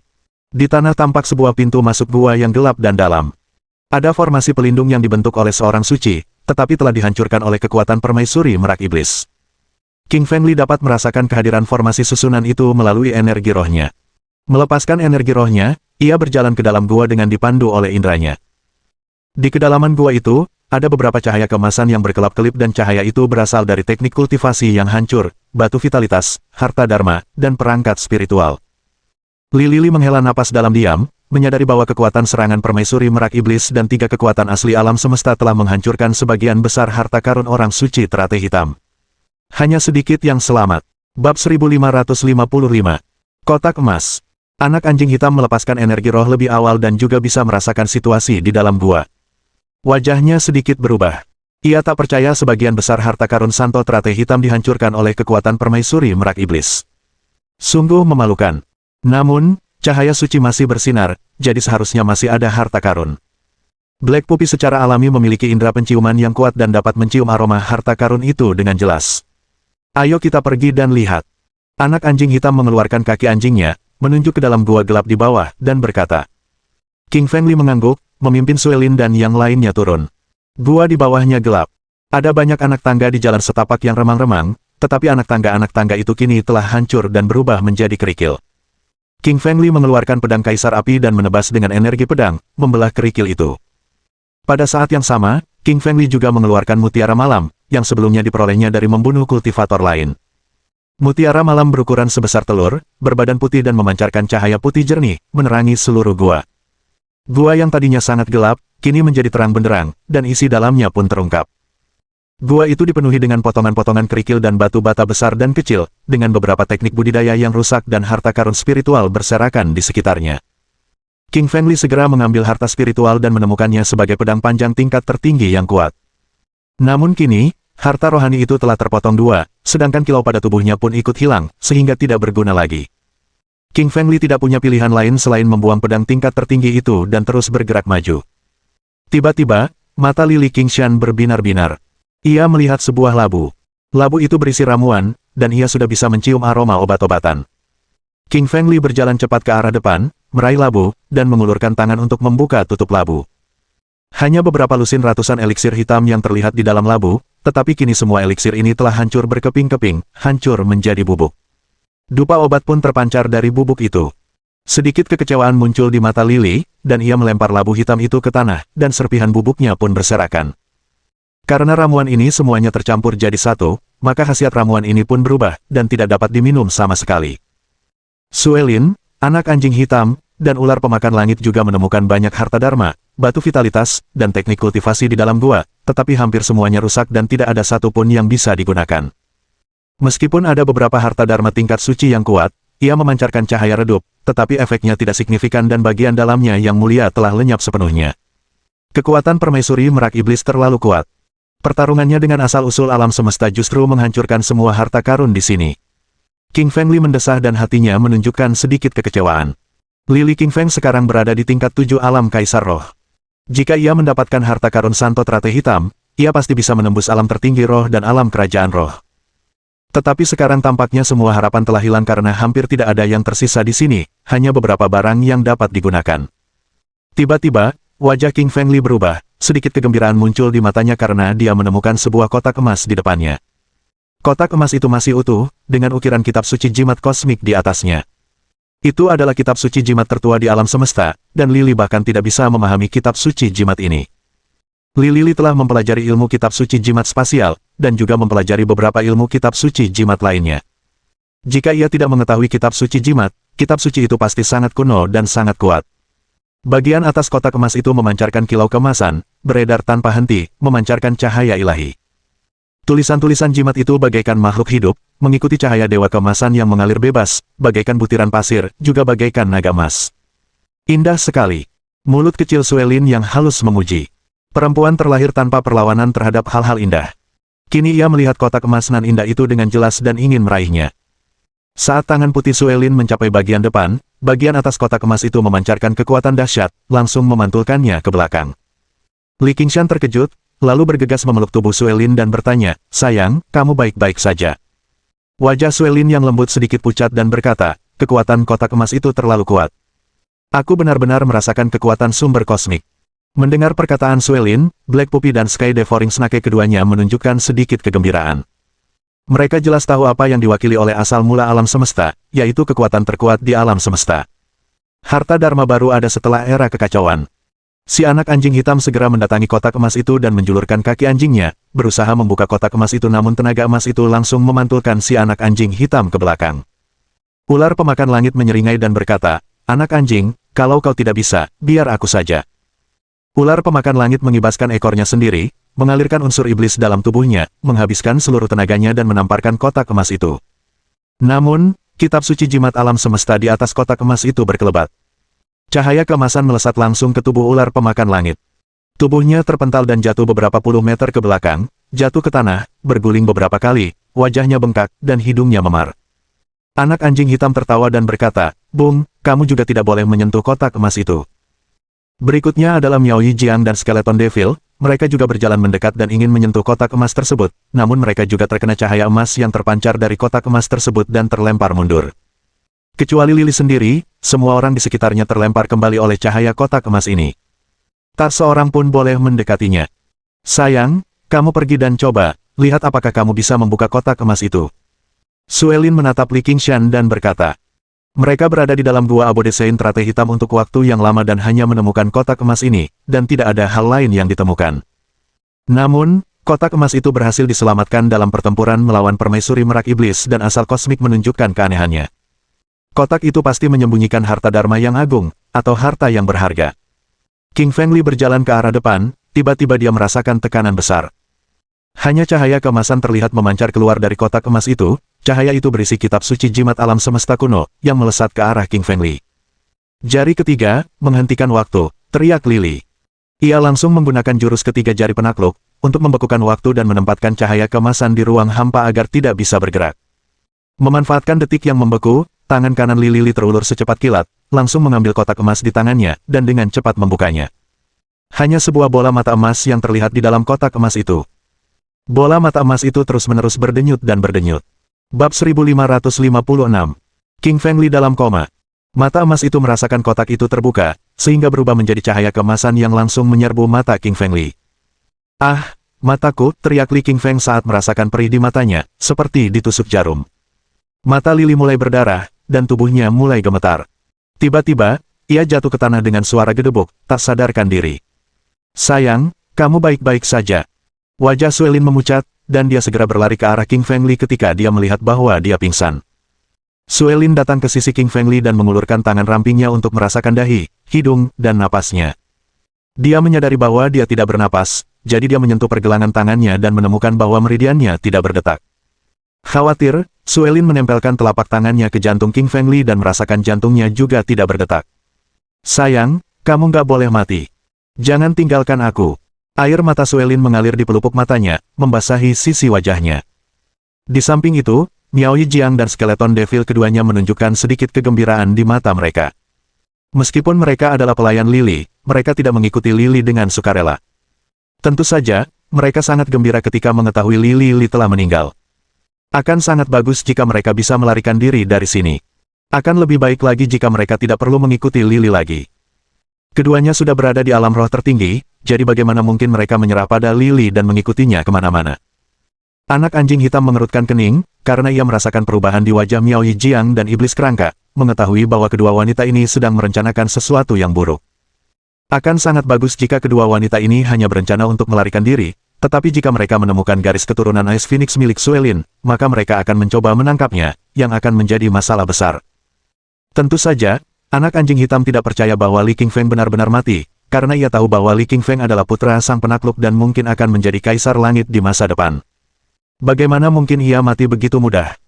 Di tanah tampak sebuah pintu masuk gua yang gelap dan dalam. Ada formasi pelindung yang dibentuk oleh seorang suci, tetapi telah dihancurkan oleh kekuatan permaisuri merak iblis. King Fengli dapat merasakan kehadiran formasi susunan itu melalui energi rohnya. Melepaskan energi rohnya, ia berjalan ke dalam gua dengan dipandu oleh indranya. Di kedalaman gua itu, ada beberapa cahaya kemasan yang berkelap-kelip dan cahaya itu berasal dari teknik kultivasi yang hancur, batu vitalitas, harta dharma, dan perangkat spiritual. Li Lili menghela napas dalam diam, menyadari bahwa kekuatan serangan permaisuri merak iblis dan 3 kekuatan asli alam semesta telah menghancurkan sebagian besar harta karun orang suci teratai hitam. Hanya sedikit yang selamat. Bab 1555. Kotak emas. Anak anjing hitam melepaskan energi roh lebih awal dan juga bisa merasakan situasi di dalam gua. Wajahnya sedikit berubah. Ia tak percaya sebagian besar harta karun Santo teratai hitam dihancurkan oleh kekuatan permaisuri merak iblis. Sungguh memalukan. Namun, cahaya suci masih bersinar, jadi seharusnya masih ada harta karun. Black Puppy secara alami memiliki indera penciuman yang kuat dan dapat mencium aroma harta karun itu dengan jelas. Ayo kita pergi dan lihat. Anak anjing hitam mengeluarkan kaki anjingnya, menunjuk ke dalam gua gelap di bawah, dan berkata. King Fengli mengangguk, memimpin Suelin dan yang lainnya turun. Gua di bawahnya gelap. Ada banyak anak tangga di jalan setapak yang remang-remang, tetapi anak tangga itu kini telah hancur dan berubah menjadi kerikil. King Fengli mengeluarkan pedang kaisar api dan menebas dengan energi pedang, membelah kerikil itu. Pada saat yang sama, King Fengli juga mengeluarkan mutiara malam, yang sebelumnya diperolehnya dari membunuh kultivator lain. Mutiara malam berukuran sebesar telur, berbadan putih dan memancarkan cahaya putih jernih, menerangi seluruh gua. Gua yang tadinya sangat gelap, kini menjadi terang benderang, dan isi dalamnya pun terungkap. Gua itu dipenuhi dengan potongan-potongan kerikil dan batu bata besar dan kecil, dengan beberapa teknik budidaya yang rusak dan harta karun spiritual berserakan di sekitarnya. King Fengli segera mengambil harta spiritual dan menemukannya sebagai pedang panjang tingkat tertinggi yang kuat. Namun kini, harta rohani itu telah terpotong 2, sedangkan kilau pada tubuhnya pun ikut hilang, sehingga tidak berguna lagi. King Fengli tidak punya pilihan lain selain membuang pedang tingkat tertinggi itu dan terus bergerak maju. Tiba-tiba, mata Lili Qingshan berbinar-binar. Ia melihat sebuah labu. Labu itu berisi ramuan, dan ia sudah bisa mencium aroma obat-obatan. King Fengli berjalan cepat ke arah depan, meraih labu, dan mengulurkan tangan untuk membuka tutup labu. Hanya beberapa lusin ratusan eliksir hitam yang terlihat di dalam labu, tetapi kini semua eliksir ini telah hancur berkeping-keping, hancur menjadi bubuk. Dupa obat pun terpancar dari bubuk itu. Sedikit kekecewaan muncul di mata Lili, dan ia melempar labu hitam itu ke tanah, dan serpihan bubuknya pun berserakan. Karena ramuan ini semuanya tercampur jadi satu, maka khasiat ramuan ini pun berubah, dan tidak dapat diminum sama sekali. Suelin, anak anjing hitam, dan ular pemakan langit juga menemukan banyak harta dharma, batu vitalitas, dan teknik kultivasi di dalam gua, tetapi hampir semuanya rusak dan tidak ada satupun yang bisa digunakan. Meskipun ada beberapa harta dharma tingkat suci yang kuat, ia memancarkan cahaya redup, tetapi efeknya tidak signifikan dan bagian dalamnya yang mulia telah lenyap sepenuhnya. Kekuatan permaisuri merak iblis terlalu kuat. Pertarungannya dengan asal-usul alam semesta justru menghancurkan semua harta karun di sini. King Fengli mendesah dan hatinya menunjukkan sedikit kekecewaan. Lili King Feng sekarang berada di tingkat 7 alam kaisar roh. Jika ia mendapatkan harta karun Santo teratai hitam, ia pasti bisa menembus alam tertinggi roh dan alam kerajaan roh. Tetapi sekarang tampaknya semua harapan telah hilang karena hampir tidak ada yang tersisa di sini, hanya beberapa barang yang dapat digunakan. Tiba-tiba, wajah King Fengli berubah, sedikit kegembiraan muncul di matanya karena dia menemukan sebuah kotak emas di depannya. Kotak emas itu masih utuh, dengan ukiran kitab suci jimat kosmik di atasnya. Itu adalah kitab suci jimat tertua di alam semesta, dan Lili bahkan tidak bisa memahami kitab suci jimat ini. Lili telah mempelajari ilmu kitab suci jimat spasial, dan juga mempelajari beberapa ilmu kitab suci jimat lainnya. Jika ia tidak mengetahui kitab suci jimat, kitab suci itu pasti sangat kuno dan sangat kuat. Bagian atas kotak emas itu memancarkan kilau kemasan, beredar tanpa henti, memancarkan cahaya ilahi. Tulisan-tulisan jimat itu bagaikan makhluk hidup, mengikuti cahaya dewa kemasan yang mengalir bebas, bagaikan butiran pasir, juga bagaikan naga emas. Indah sekali. Mulut kecil Suelin yang halus memuji. Perempuan terlahir tanpa perlawanan terhadap hal-hal indah. Kini ia melihat kotak emas nan indah itu dengan jelas dan ingin meraihnya. Saat tangan putih Suelin mencapai bagian depan, bagian atas kotak emas itu memancarkan kekuatan dahsyat, langsung memantulkannya ke belakang. Li Qingshan terkejut, lalu bergegas memeluk tubuh Suelin dan bertanya, "Sayang, kamu baik-baik saja?" Wajah Suelin yang lembut sedikit pucat dan berkata, "Kekuatan kotak emas itu terlalu kuat. Aku benar-benar merasakan kekuatan sumber kosmik." Mendengar perkataan Suelin, Black Puppy dan Sky Devouring Snake keduanya menunjukkan sedikit kegembiraan. Mereka jelas tahu apa yang diwakili oleh asal mula alam semesta, yaitu kekuatan terkuat di alam semesta. Harta Dharma baru ada setelah era kekacauan. Si anak anjing hitam segera mendatangi kotak emas itu dan menjulurkan kaki anjingnya, berusaha membuka kotak emas itu namun tenaga emas itu langsung memantulkan si anak anjing hitam ke belakang. Ular pemakan langit menyeringai dan berkata, "Anak anjing, kalau kau tidak bisa, biar aku saja." Ular pemakan langit mengibaskan ekornya sendiri, mengalirkan unsur iblis dalam tubuhnya, menghabiskan seluruh tenaganya dan menamparkan kotak emas itu. Namun, kitab suci jimat alam semesta di atas kotak emas itu berkelebat. Cahaya keemasan melesat langsung ke tubuh ular pemakan langit. Tubuhnya terpental dan jatuh beberapa puluh meter ke belakang, jatuh ke tanah, berguling beberapa kali, wajahnya bengkak, dan hidungnya memar. Anak anjing hitam tertawa dan berkata, "Bung, kamu juga tidak boleh menyentuh kotak emas itu." Berikutnya adalah Miao Yijiang dan Skeleton Devil, mereka juga berjalan mendekat dan ingin menyentuh kotak emas tersebut, namun mereka juga terkena cahaya emas yang terpancar dari kotak emas tersebut dan terlempar mundur. Kecuali Lily sendiri, semua orang di sekitarnya terlempar kembali oleh cahaya kotak emas ini. Tak seorang pun boleh mendekatinya. "Sayang, kamu pergi dan coba, lihat apakah kamu bisa membuka kotak emas itu." Suelin menatap Li Qingshan dan berkata, mereka berada di dalam gua abode Sein Trate hitam untuk waktu yang lama dan hanya menemukan kotak emas ini, dan tidak ada hal lain yang ditemukan. Namun, kotak emas itu berhasil diselamatkan dalam pertempuran melawan permaisuri merak iblis dan asal kosmik menunjukkan keanehannya. Kotak itu pasti menyembunyikan harta Dharma yang agung, atau harta yang berharga. King Fengli berjalan ke arah depan, tiba-tiba dia merasakan tekanan besar. Hanya cahaya keemasan terlihat memancar keluar dari kotak emas itu. Cahaya itu berisi kitab suci jimat alam semesta kuno, yang melesat ke arah King Fengli. Jari ketiga, menghentikan waktu, teriak Lily. Ia langsung menggunakan jurus ketiga jari penakluk, untuk membekukan waktu dan menempatkan cahaya keemasan di ruang hampa agar tidak bisa bergerak. Memanfaatkan detik yang membeku, tangan kanan Lily terulur secepat kilat, langsung mengambil kotak emas di tangannya, dan dengan cepat membukanya. Hanya sebuah bola mata emas yang terlihat di dalam kotak emas itu. Bola mata emas itu terus-menerus berdenyut dan berdenyut. Bab 1556. King Fengli dalam koma. Mata emas itu merasakan kotak itu terbuka, sehingga berubah menjadi cahaya keemasan yang langsung menyerbu mata King Fengli. "Ah, mataku!" teriak Li King Feng saat merasakan perih di matanya, seperti ditusuk jarum. Mata Lily mulai berdarah, dan tubuhnya mulai gemetar. Tiba-tiba, ia jatuh ke tanah dengan suara gedebuk, tak sadarkan diri. "Sayang, kamu baik-baik saja." Wajah Suelin memucat, dan dia segera berlari ke arah King Fengli ketika dia melihat bahwa dia pingsan. Suelin datang ke sisi King Fengli dan mengulurkan tangan rampingnya untuk merasakan dahi, hidung, dan napasnya. Dia menyadari bahwa dia tidak bernapas, jadi dia menyentuh pergelangan tangannya dan menemukan bahwa meridiannya tidak berdetak. Khawatir, Suelin menempelkan telapak tangannya ke jantung King Fengli dan merasakan jantungnya juga tidak berdetak. "Sayang, kamu nggak boleh mati. Jangan tinggalkan aku." Air mata Suelin mengalir di pelupuk matanya, membasahi sisi wajahnya. Di samping itu, Miao Yijiang dan Skeleton Devil keduanya menunjukkan sedikit kegembiraan di mata mereka. Meskipun mereka adalah pelayan Lily, mereka tidak mengikuti Lily dengan sukarela. Tentu saja, mereka sangat gembira ketika mengetahui Lily telah meninggal. Akan sangat bagus jika mereka bisa melarikan diri dari sini. Akan lebih baik lagi jika mereka tidak perlu mengikuti Lily lagi. Keduanya sudah berada di alam roh tertinggi, jadi bagaimana mungkin mereka menyerah pada Lily dan mengikutinya kemana-mana. Anak anjing hitam mengerutkan kening, karena ia merasakan perubahan di wajah Miao Yijiang dan Iblis Kerangka, mengetahui bahwa kedua wanita ini sedang merencanakan sesuatu yang buruk. Akan sangat bagus jika kedua wanita ini hanya berencana untuk melarikan diri, tetapi jika mereka menemukan garis keturunan Ice Phoenix milik Suelin, maka mereka akan mencoba menangkapnya, yang akan menjadi masalah besar. Tentu saja, anak anjing hitam tidak percaya bahwa Li Qingfeng benar-benar mati, karena ia tahu bahwa Li Qingfeng adalah putra sang penakluk dan mungkin akan menjadi kaisar langit di masa depan. Bagaimana mungkin ia mati begitu mudah?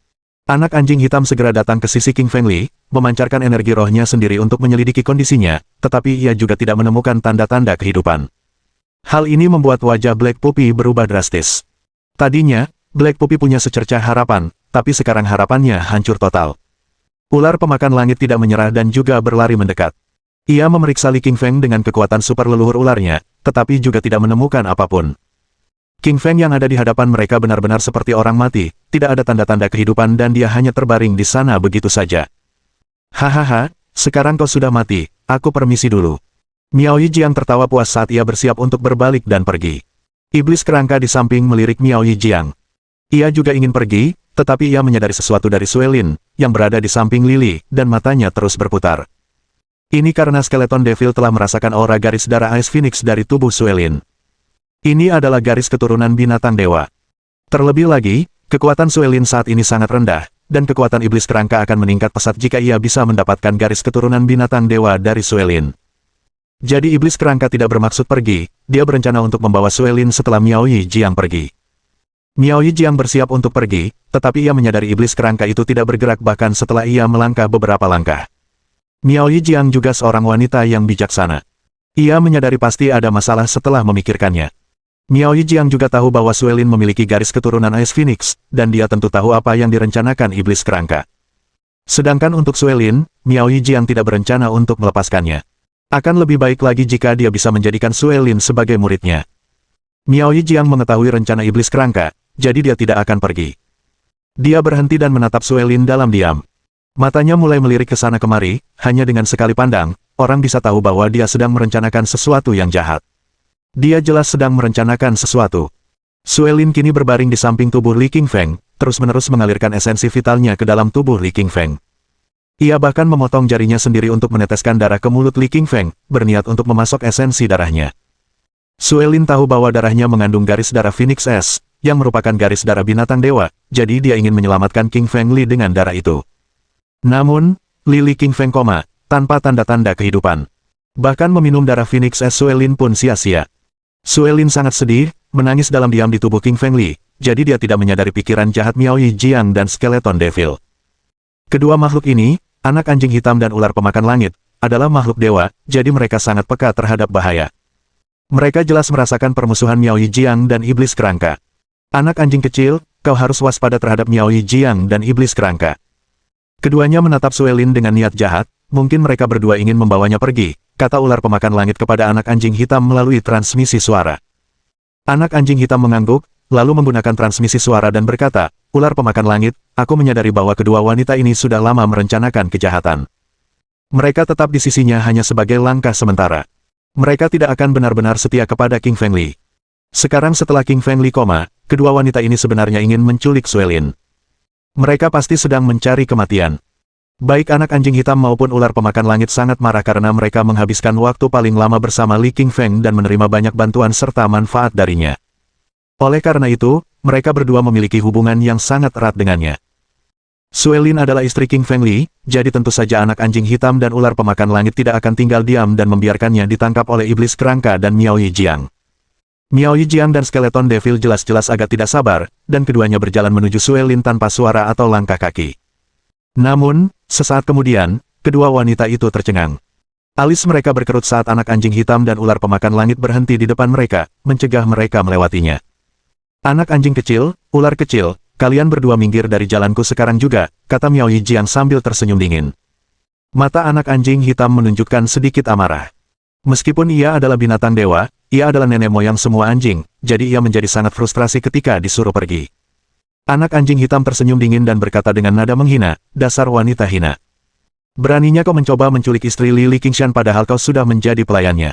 Anak anjing hitam segera datang ke sisi King Fengli, memancarkan energi rohnya sendiri untuk menyelidiki kondisinya, tetapi ia juga tidak menemukan tanda-tanda kehidupan. Hal ini membuat wajah Black Puppy berubah drastis. Tadinya, Black Puppy punya secercah harapan, tapi sekarang harapannya hancur total. Ular pemakan langit tidak menyerah dan juga berlari mendekat. Ia memeriksa Li Qingfeng dengan kekuatan super leluhur ularnya, tetapi juga tidak menemukan apapun. King Feng yang ada di hadapan mereka benar-benar seperti orang mati, tidak ada tanda-tanda kehidupan dan dia hanya terbaring di sana begitu saja. "Hahaha, sekarang kau sudah mati, aku permisi dulu." Miao Yijiang tertawa puas saat ia bersiap untuk berbalik dan pergi. Iblis kerangka di samping melirik Miao Yijiang. Ia juga ingin pergi, tetapi ia menyadari sesuatu dari Suelin, yang berada di samping Lily, dan matanya terus berputar. Ini karena skeleton Devil telah merasakan aura garis darah Ice Phoenix dari tubuh Suelin. Ini adalah garis keturunan binatang dewa. Terlebih lagi, kekuatan Suelin saat ini sangat rendah, dan kekuatan iblis kerangka akan meningkat pesat jika ia bisa mendapatkan garis keturunan binatang dewa dari Suelin. Jadi iblis kerangka tidak bermaksud pergi, dia berencana untuk membawa Suelin setelah Miao Yijiang pergi. Miao Yijiang bersiap untuk pergi, tetapi ia menyadari iblis kerangka itu tidak bergerak bahkan setelah ia melangkah beberapa langkah. Miao Yijiang juga seorang wanita yang bijaksana. Ia menyadari pasti ada masalah setelah memikirkannya. Miao Yijiang juga tahu bahwa Suelin memiliki garis keturunan Ice Phoenix, dan dia tentu tahu apa yang direncanakan iblis kerangka. Sedangkan untuk Suelin, Miao Yijiang tidak berencana untuk melepaskannya. Akan lebih baik lagi jika dia bisa menjadikan Suelin sebagai muridnya. Miao Yijiang mengetahui rencana iblis kerangka, jadi dia tidak akan pergi. Dia berhenti dan menatap Suelin dalam diam. Matanya mulai melirik ke sana kemari, hanya dengan sekali pandang, orang bisa tahu bahwa dia sedang merencanakan sesuatu yang jahat. Dia jelas sedang merencanakan sesuatu. Suelin kini berbaring di samping tubuh Li Qingfeng, terus-menerus mengalirkan esensi vitalnya ke dalam tubuh Li Qingfeng. Ia bahkan memotong jarinya sendiri untuk meneteskan darah ke mulut Li Qingfeng, berniat untuk memasok esensi darahnya. Suelin tahu bahwa darahnya mengandung garis darah Phoenix S, yang merupakan garis darah binatang dewa, jadi dia ingin menyelamatkan Qingfeng Li dengan darah itu. Namun, Li Qingfeng koma, tanpa tanda-tanda kehidupan. Bahkan meminum darah Phoenix S Suelin pun sia-sia. Suelin sangat sedih, menangis dalam diam di tubuh Qingfeng Li, jadi dia tidak menyadari pikiran jahat Miao Yijiang dan skeleton Devil. Kedua makhluk ini, anak anjing hitam dan ular pemakan langit, adalah makhluk dewa, jadi mereka sangat peka terhadap bahaya. Mereka jelas merasakan permusuhan Miao Yijiang dan iblis kerangka. Anak anjing kecil, kau harus waspada terhadap Miao Yijiang dan iblis kerangka. Keduanya menatap Suelin dengan niat jahat, mungkin mereka berdua ingin membawanya pergi, kata ular pemakan langit kepada anak anjing hitam melalui transmisi suara. Anak anjing hitam mengangguk, lalu menggunakan transmisi suara dan berkata, ular pemakan langit, aku menyadari bahwa kedua wanita ini sudah lama merencanakan kejahatan. Mereka tetap di sisinya hanya sebagai langkah sementara. Mereka tidak akan benar-benar setia kepada Qingfeng Li. Sekarang setelah Qingfeng Li koma, kedua wanita ini sebenarnya ingin menculik Suelin. Mereka pasti sedang mencari kematian. Baik anak anjing hitam maupun ular pemakan langit sangat marah karena mereka menghabiskan waktu paling lama bersama Li Qingfeng dan menerima banyak bantuan serta manfaat darinya. Oleh karena itu, mereka berdua memiliki hubungan yang sangat erat dengannya. Suelin adalah istri Qingfeng Li, jadi tentu saja anak anjing hitam dan ular pemakan langit tidak akan tinggal diam dan membiarkannya ditangkap oleh iblis kerangka dan Miao Yijiang. Miao Yijiang dan skeleton Devil jelas-jelas agak tidak sabar, dan keduanya berjalan menuju Suelin tanpa suara atau langkah kaki. Namun, sesaat kemudian, kedua wanita itu tercengang. Alis mereka berkerut saat anak anjing hitam dan ular pemakan langit berhenti di depan mereka, mencegah mereka melewatinya. Anak anjing kecil, ular kecil, kalian berdua minggir dari jalanku sekarang juga, kata Miao Yijiang sambil tersenyum dingin. Mata anak anjing hitam menunjukkan sedikit amarah. Meskipun ia adalah binatang dewa, ia adalah nenek moyang semua anjing, jadi ia menjadi sangat frustrasi ketika disuruh pergi. Anak anjing hitam tersenyum dingin dan berkata dengan nada menghina, dasar wanita hina. Beraninya kau mencoba menculik istri Li Qingshan padahal kau sudah menjadi pelayannya.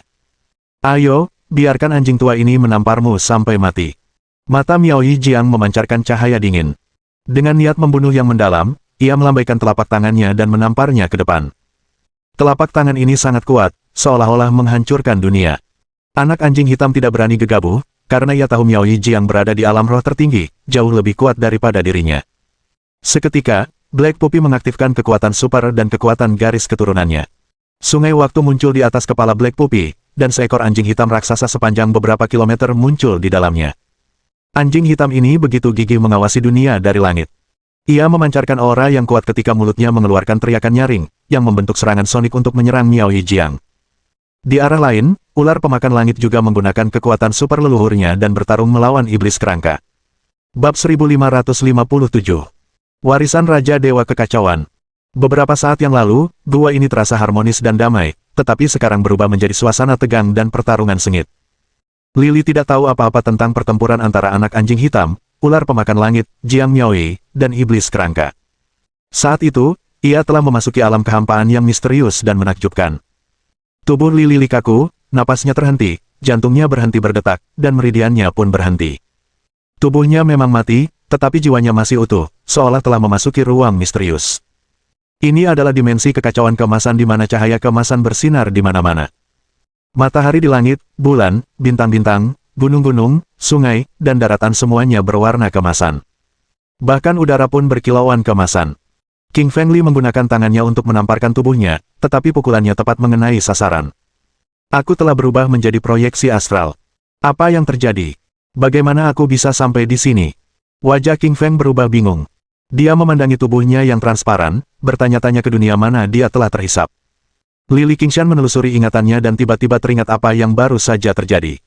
Ayo, biarkan anjing tua ini menamparmu sampai mati. Mata Miao Yijiang memancarkan cahaya dingin. Dengan niat membunuh yang mendalam, ia melambaikan telapak tangannya dan menamparnya ke depan. Telapak tangan ini sangat kuat, seolah-olah menghancurkan dunia. Anak anjing hitam tidak berani gegabah, karena ia tahu Miao Yijiang berada di alam roh tertinggi, jauh lebih kuat daripada dirinya. Seketika, Black Puppy mengaktifkan kekuatan super dan kekuatan garis keturunannya. Sungai waktu muncul di atas kepala Black Puppy, dan seekor anjing hitam raksasa sepanjang beberapa kilometer muncul di dalamnya. Anjing hitam ini begitu gigih mengawasi dunia dari langit. Ia memancarkan aura yang kuat ketika mulutnya mengeluarkan teriakan nyaring, yang membentuk serangan sonik untuk menyerang Miao Yijiang. Di arah lain, ular pemakan langit juga menggunakan kekuatan super leluhurnya dan bertarung melawan iblis kerangka. Bab 1557. Warisan Raja Dewa Kekacauan. Beberapa saat yang lalu, gua ini terasa harmonis dan damai, tetapi sekarang berubah menjadi suasana tegang dan pertarungan sengit. Lily tidak tahu apa-apa tentang pertempuran antara anak anjing hitam, ular pemakan langit, Jiang Miaoyi, dan iblis kerangka. Saat itu, ia telah memasuki alam kehampaan yang misterius dan menakjubkan. Tubuh Li Li kaku, napasnya terhenti, jantungnya berhenti berdetak, dan meridiannya pun berhenti. Tubuhnya memang mati, tetapi jiwanya masih utuh, seolah telah memasuki ruang misterius. Ini adalah dimensi kekacauan keemasan di mana cahaya keemasan bersinar di mana-mana. Matahari di langit, bulan, bintang-bintang, gunung-gunung, sungai, dan daratan semuanya berwarna keemasan. Bahkan udara pun berkilauan keemasan. King Feng Li menggunakan tangannya untuk menamparkan tubuhnya, tetapi pukulannya tepat mengenai sasaran. Aku telah berubah menjadi proyeksi astral. Apa yang terjadi? Bagaimana aku bisa sampai di sini? Wajah King Feng berubah bingung. Dia memandangi tubuhnya yang transparan, bertanya-tanya ke dunia mana dia telah terhisap. Lili Qingshan menelusuri ingatannya dan tiba-tiba teringat apa yang baru saja terjadi.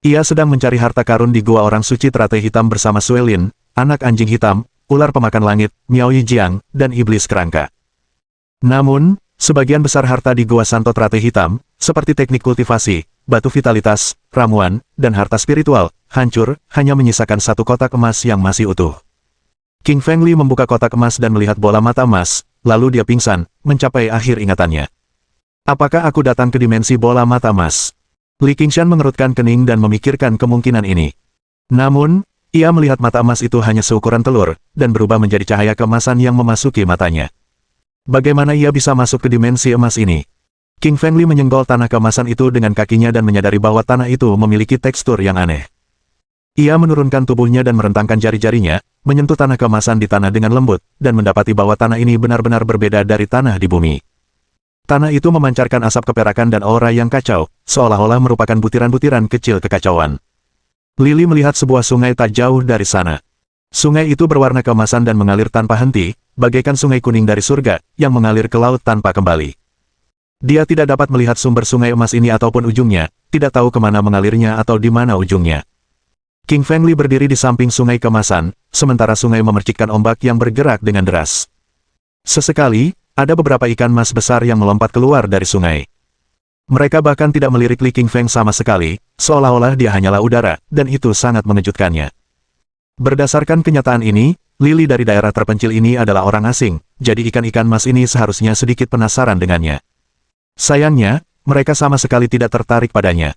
Ia sedang mencari harta karun di gua orang suci teratai hitam bersama Suelin, anak anjing hitam, ular pemakan langit, Miao Yijiang, dan iblis kerangka. Namun, sebagian besar harta di gua Santo teratai hitam, seperti teknik kultivasi, batu vitalitas, ramuan, dan harta spiritual, hancur, hanya menyisakan satu kotak emas yang masih utuh. King Feng Li membuka kotak emas dan melihat bola mata emas, lalu dia pingsan, mencapai akhir ingatannya. Apakah aku datang ke dimensi bola mata emas? Li Qingshan mengerutkan kening dan memikirkan kemungkinan ini. Namun, ia melihat mata emas itu hanya seukuran telur, dan berubah menjadi cahaya keemasan yang memasuki matanya. Bagaimana ia bisa masuk ke dimensi emas ini? King Feng Li menyenggol tanah keemasan itu dengan kakinya dan menyadari bahwa tanah itu memiliki tekstur yang aneh. Ia menurunkan tubuhnya dan merentangkan jari-jarinya, menyentuh tanah keemasan di tanah dengan lembut, dan mendapati bahwa tanah ini benar-benar berbeda dari tanah di bumi. Tanah itu memancarkan asap keperakan dan aura yang kacau, seolah-olah merupakan butiran-butiran kecil kekacauan. Lili melihat sebuah sungai tak jauh dari sana. Sungai itu berwarna keemasan dan mengalir tanpa henti, bagaikan sungai kuning dari surga, yang mengalir ke laut tanpa kembali. Dia tidak dapat melihat sumber sungai emas ini ataupun ujungnya, tidak tahu kemana mengalirnya atau di mana ujungnya. King Feng Li berdiri di samping sungai keemasan, sementara sungai memercikkan ombak yang bergerak dengan deras. Sesekali, ada beberapa ikan mas besar yang melompat keluar dari sungai. Mereka bahkan tidak melirik Li King Feng sama sekali, seolah-olah dia hanyalah udara, dan itu sangat mengejutkannya. Berdasarkan kenyataan ini, Lili dari daerah terpencil ini adalah orang asing, jadi ikan-ikan mas ini seharusnya sedikit penasaran dengannya. Sayangnya, mereka sama sekali tidak tertarik padanya.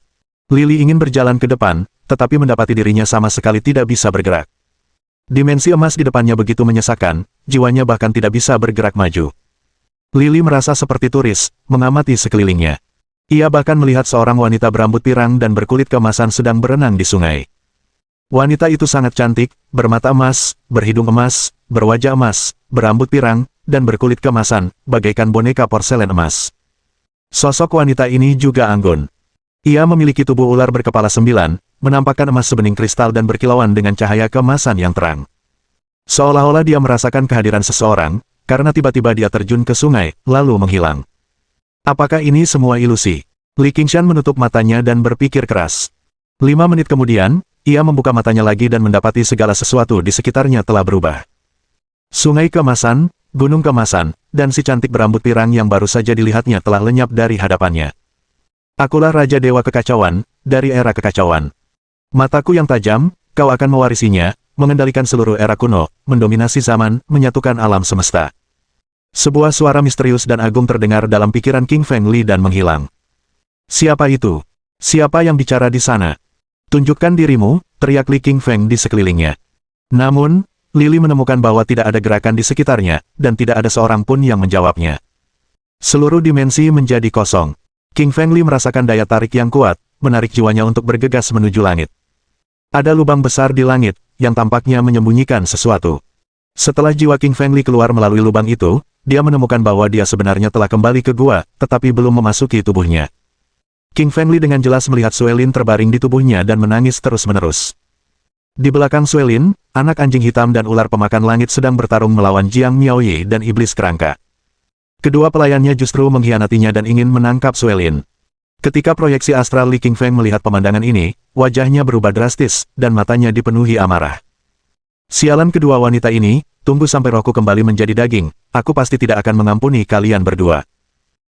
Lili ingin berjalan ke depan, tetapi mendapati dirinya sama sekali tidak bisa bergerak. Dimensi emas di depannya begitu menyesakan, jiwanya bahkan tidak bisa bergerak maju. Lili merasa seperti turis, mengamati sekelilingnya. Ia bahkan melihat seorang wanita berambut pirang dan berkulit keemasan sedang berenang di sungai. Wanita itu sangat cantik, bermata emas, berhidung emas, berwajah emas, berambut pirang, dan berkulit keemasan, bagaikan boneka porselen emas. Sosok wanita ini juga anggun. Ia memiliki tubuh ular berkepala 9, menampakkan emas sebening kristal dan berkilauan dengan cahaya keemasan yang terang. Seolah-olah dia merasakan kehadiran seseorang, karena tiba-tiba dia terjun ke sungai, lalu menghilang. Apakah ini semua ilusi? Li Qingshan menutup matanya dan berpikir keras. 5 menit kemudian, ia membuka matanya lagi dan mendapati segala sesuatu di sekitarnya telah berubah. Sungai keemasan, gunung keemasan, dan si cantik berambut pirang yang baru saja dilihatnya telah lenyap dari hadapannya. Akulah Raja Dewa Kekacauan, dari era kekacauan. Mataku yang tajam, kau akan mewarisinya, mengendalikan seluruh era kuno, mendominasi zaman, menyatukan alam semesta. Sebuah suara misterius dan agung terdengar dalam pikiran King Feng Li dan menghilang. Siapa itu? Siapa yang bicara di sana? Tunjukkan dirimu, teriak Li King Feng di sekelilingnya. Namun, Lili menemukan bahwa tidak ada gerakan di sekitarnya, dan tidak ada seorang pun yang menjawabnya. Seluruh dimensi menjadi kosong. King Feng Li merasakan daya tarik yang kuat, menarik jiwanya untuk bergegas menuju langit. Ada lubang besar di langit, yang tampaknya menyembunyikan sesuatu. Setelah jiwa King Feng Li keluar melalui lubang itu, dia menemukan bahwa dia sebenarnya telah kembali ke gua, tetapi belum memasuki tubuhnya. King Feng Li dengan jelas melihat Suelin terbaring di tubuhnya dan menangis terus-menerus. Di belakang Suelin, anak anjing hitam dan ular pemakan langit sedang bertarung melawan Jiang Miaoye dan iblis kerangka. Kedua pelayannya justru mengkhianatinya dan ingin menangkap Suelin. Ketika proyeksi astral Li King Feng melihat pemandangan ini, wajahnya berubah drastis, dan matanya dipenuhi amarah. Sialan kedua wanita ini, tunggu sampai rohku kembali menjadi daging, aku pasti tidak akan mengampuni kalian berdua.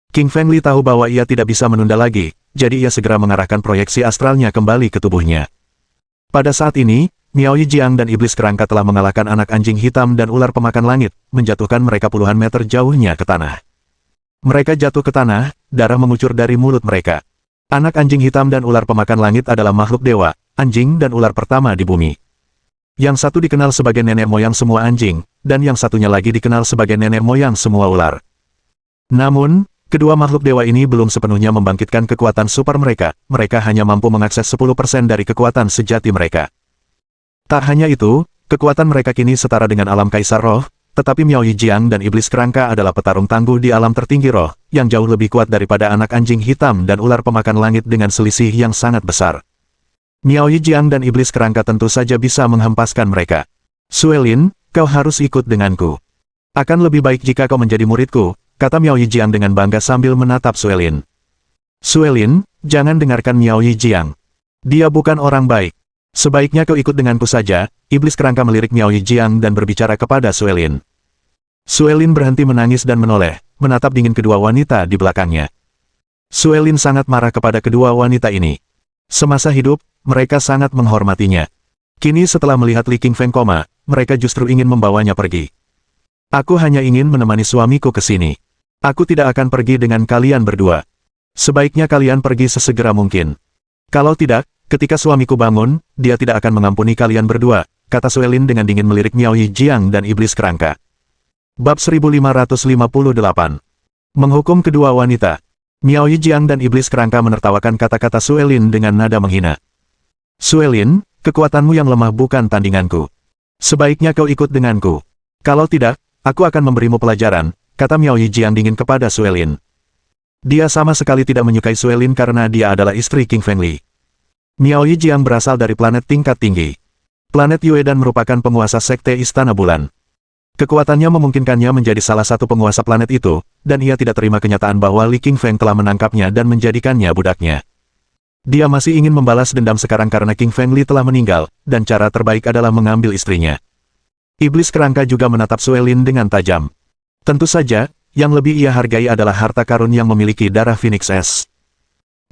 King Feng Li tahu bahwa ia tidak bisa menunda lagi, jadi ia segera mengarahkan proyeksi astralnya kembali ke tubuhnya. Pada saat ini, Miao Yijiang dan iblis kerangka telah mengalahkan anak anjing hitam dan ular pemakan langit, menjatuhkan mereka puluhan meter jauhnya ke tanah. Mereka jatuh ke tanah, darah mengucur dari mulut mereka. Anak anjing hitam dan ular pemakan langit adalah makhluk dewa, anjing dan ular pertama di bumi. Yang satu dikenal sebagai nenek moyang semua anjing, dan yang satunya lagi dikenal sebagai nenek moyang semua ular. Namun, kedua makhluk dewa ini belum sepenuhnya membangkitkan kekuatan super mereka, mereka hanya mampu mengakses 10% dari kekuatan sejati mereka. Tak hanya itu, kekuatan mereka kini setara dengan alam kaisar roh, tetapi Miao Yijiang dan iblis kerangka adalah petarung tangguh di alam tertinggi roh, yang jauh lebih kuat daripada anak anjing hitam dan ular pemakan langit dengan selisih yang sangat besar. Miao Yijiang dan iblis kerangka tentu saja bisa menghempaskan mereka. Suelin, kau harus ikut denganku. Akan lebih baik jika kau menjadi muridku, kata Miao Yijiang dengan bangga sambil menatap Suelin. Suelin, jangan dengarkan Miao Yijiang. Dia bukan orang baik. Sebaiknya kau ikut denganku saja, iblis kerangka melirik Miao Yijiang dan berbicara kepada Suelin. Suelin berhenti menangis dan menoleh, menatap dingin kedua wanita di belakangnya. Suelin sangat marah kepada kedua wanita ini. Semasa hidup, mereka sangat menghormatinya. Kini setelah melihat Li Qingfeng koma, mereka justru ingin membawanya pergi. Aku hanya ingin menemani suamiku ke sini. Aku tidak akan pergi dengan kalian berdua. Sebaiknya kalian pergi sesegera mungkin. Kalau tidak, ketika suamiku bangun, dia tidak akan mengampuni kalian berdua, kata Suelin dengan dingin melirik Miao Yijiang dan iblis kerangka. Bab 1558. Menghukum kedua wanita. Miao Yijiang dan iblis kerangka menertawakan kata-kata Suelin dengan nada menghina. Suelin, kekuatanmu yang lemah bukan tandinganku. Sebaiknya kau ikut denganku. Kalau tidak, aku akan memberimu pelajaran, kata Miao Yijiang dingin kepada Suelin. Dia sama sekali tidak menyukai Suelin karena dia adalah istri King Fengli. Miao Yijiang berasal dari planet tingkat tinggi. Planet Yuedan merupakan penguasa sekte Istana Bulan. Kekuatannya memungkinkannya menjadi salah satu penguasa planet itu, dan ia tidak terima kenyataan bahwa Li Qingfeng telah menangkapnya dan menjadikannya budaknya. Dia masih ingin membalas dendam sekarang karena King Fengli telah meninggal, dan cara terbaik adalah mengambil istrinya. Iblis kerangka juga menatap Suelin dengan tajam. Tentu saja, yang lebih ia hargai adalah harta karun yang memiliki darah Phoenix S.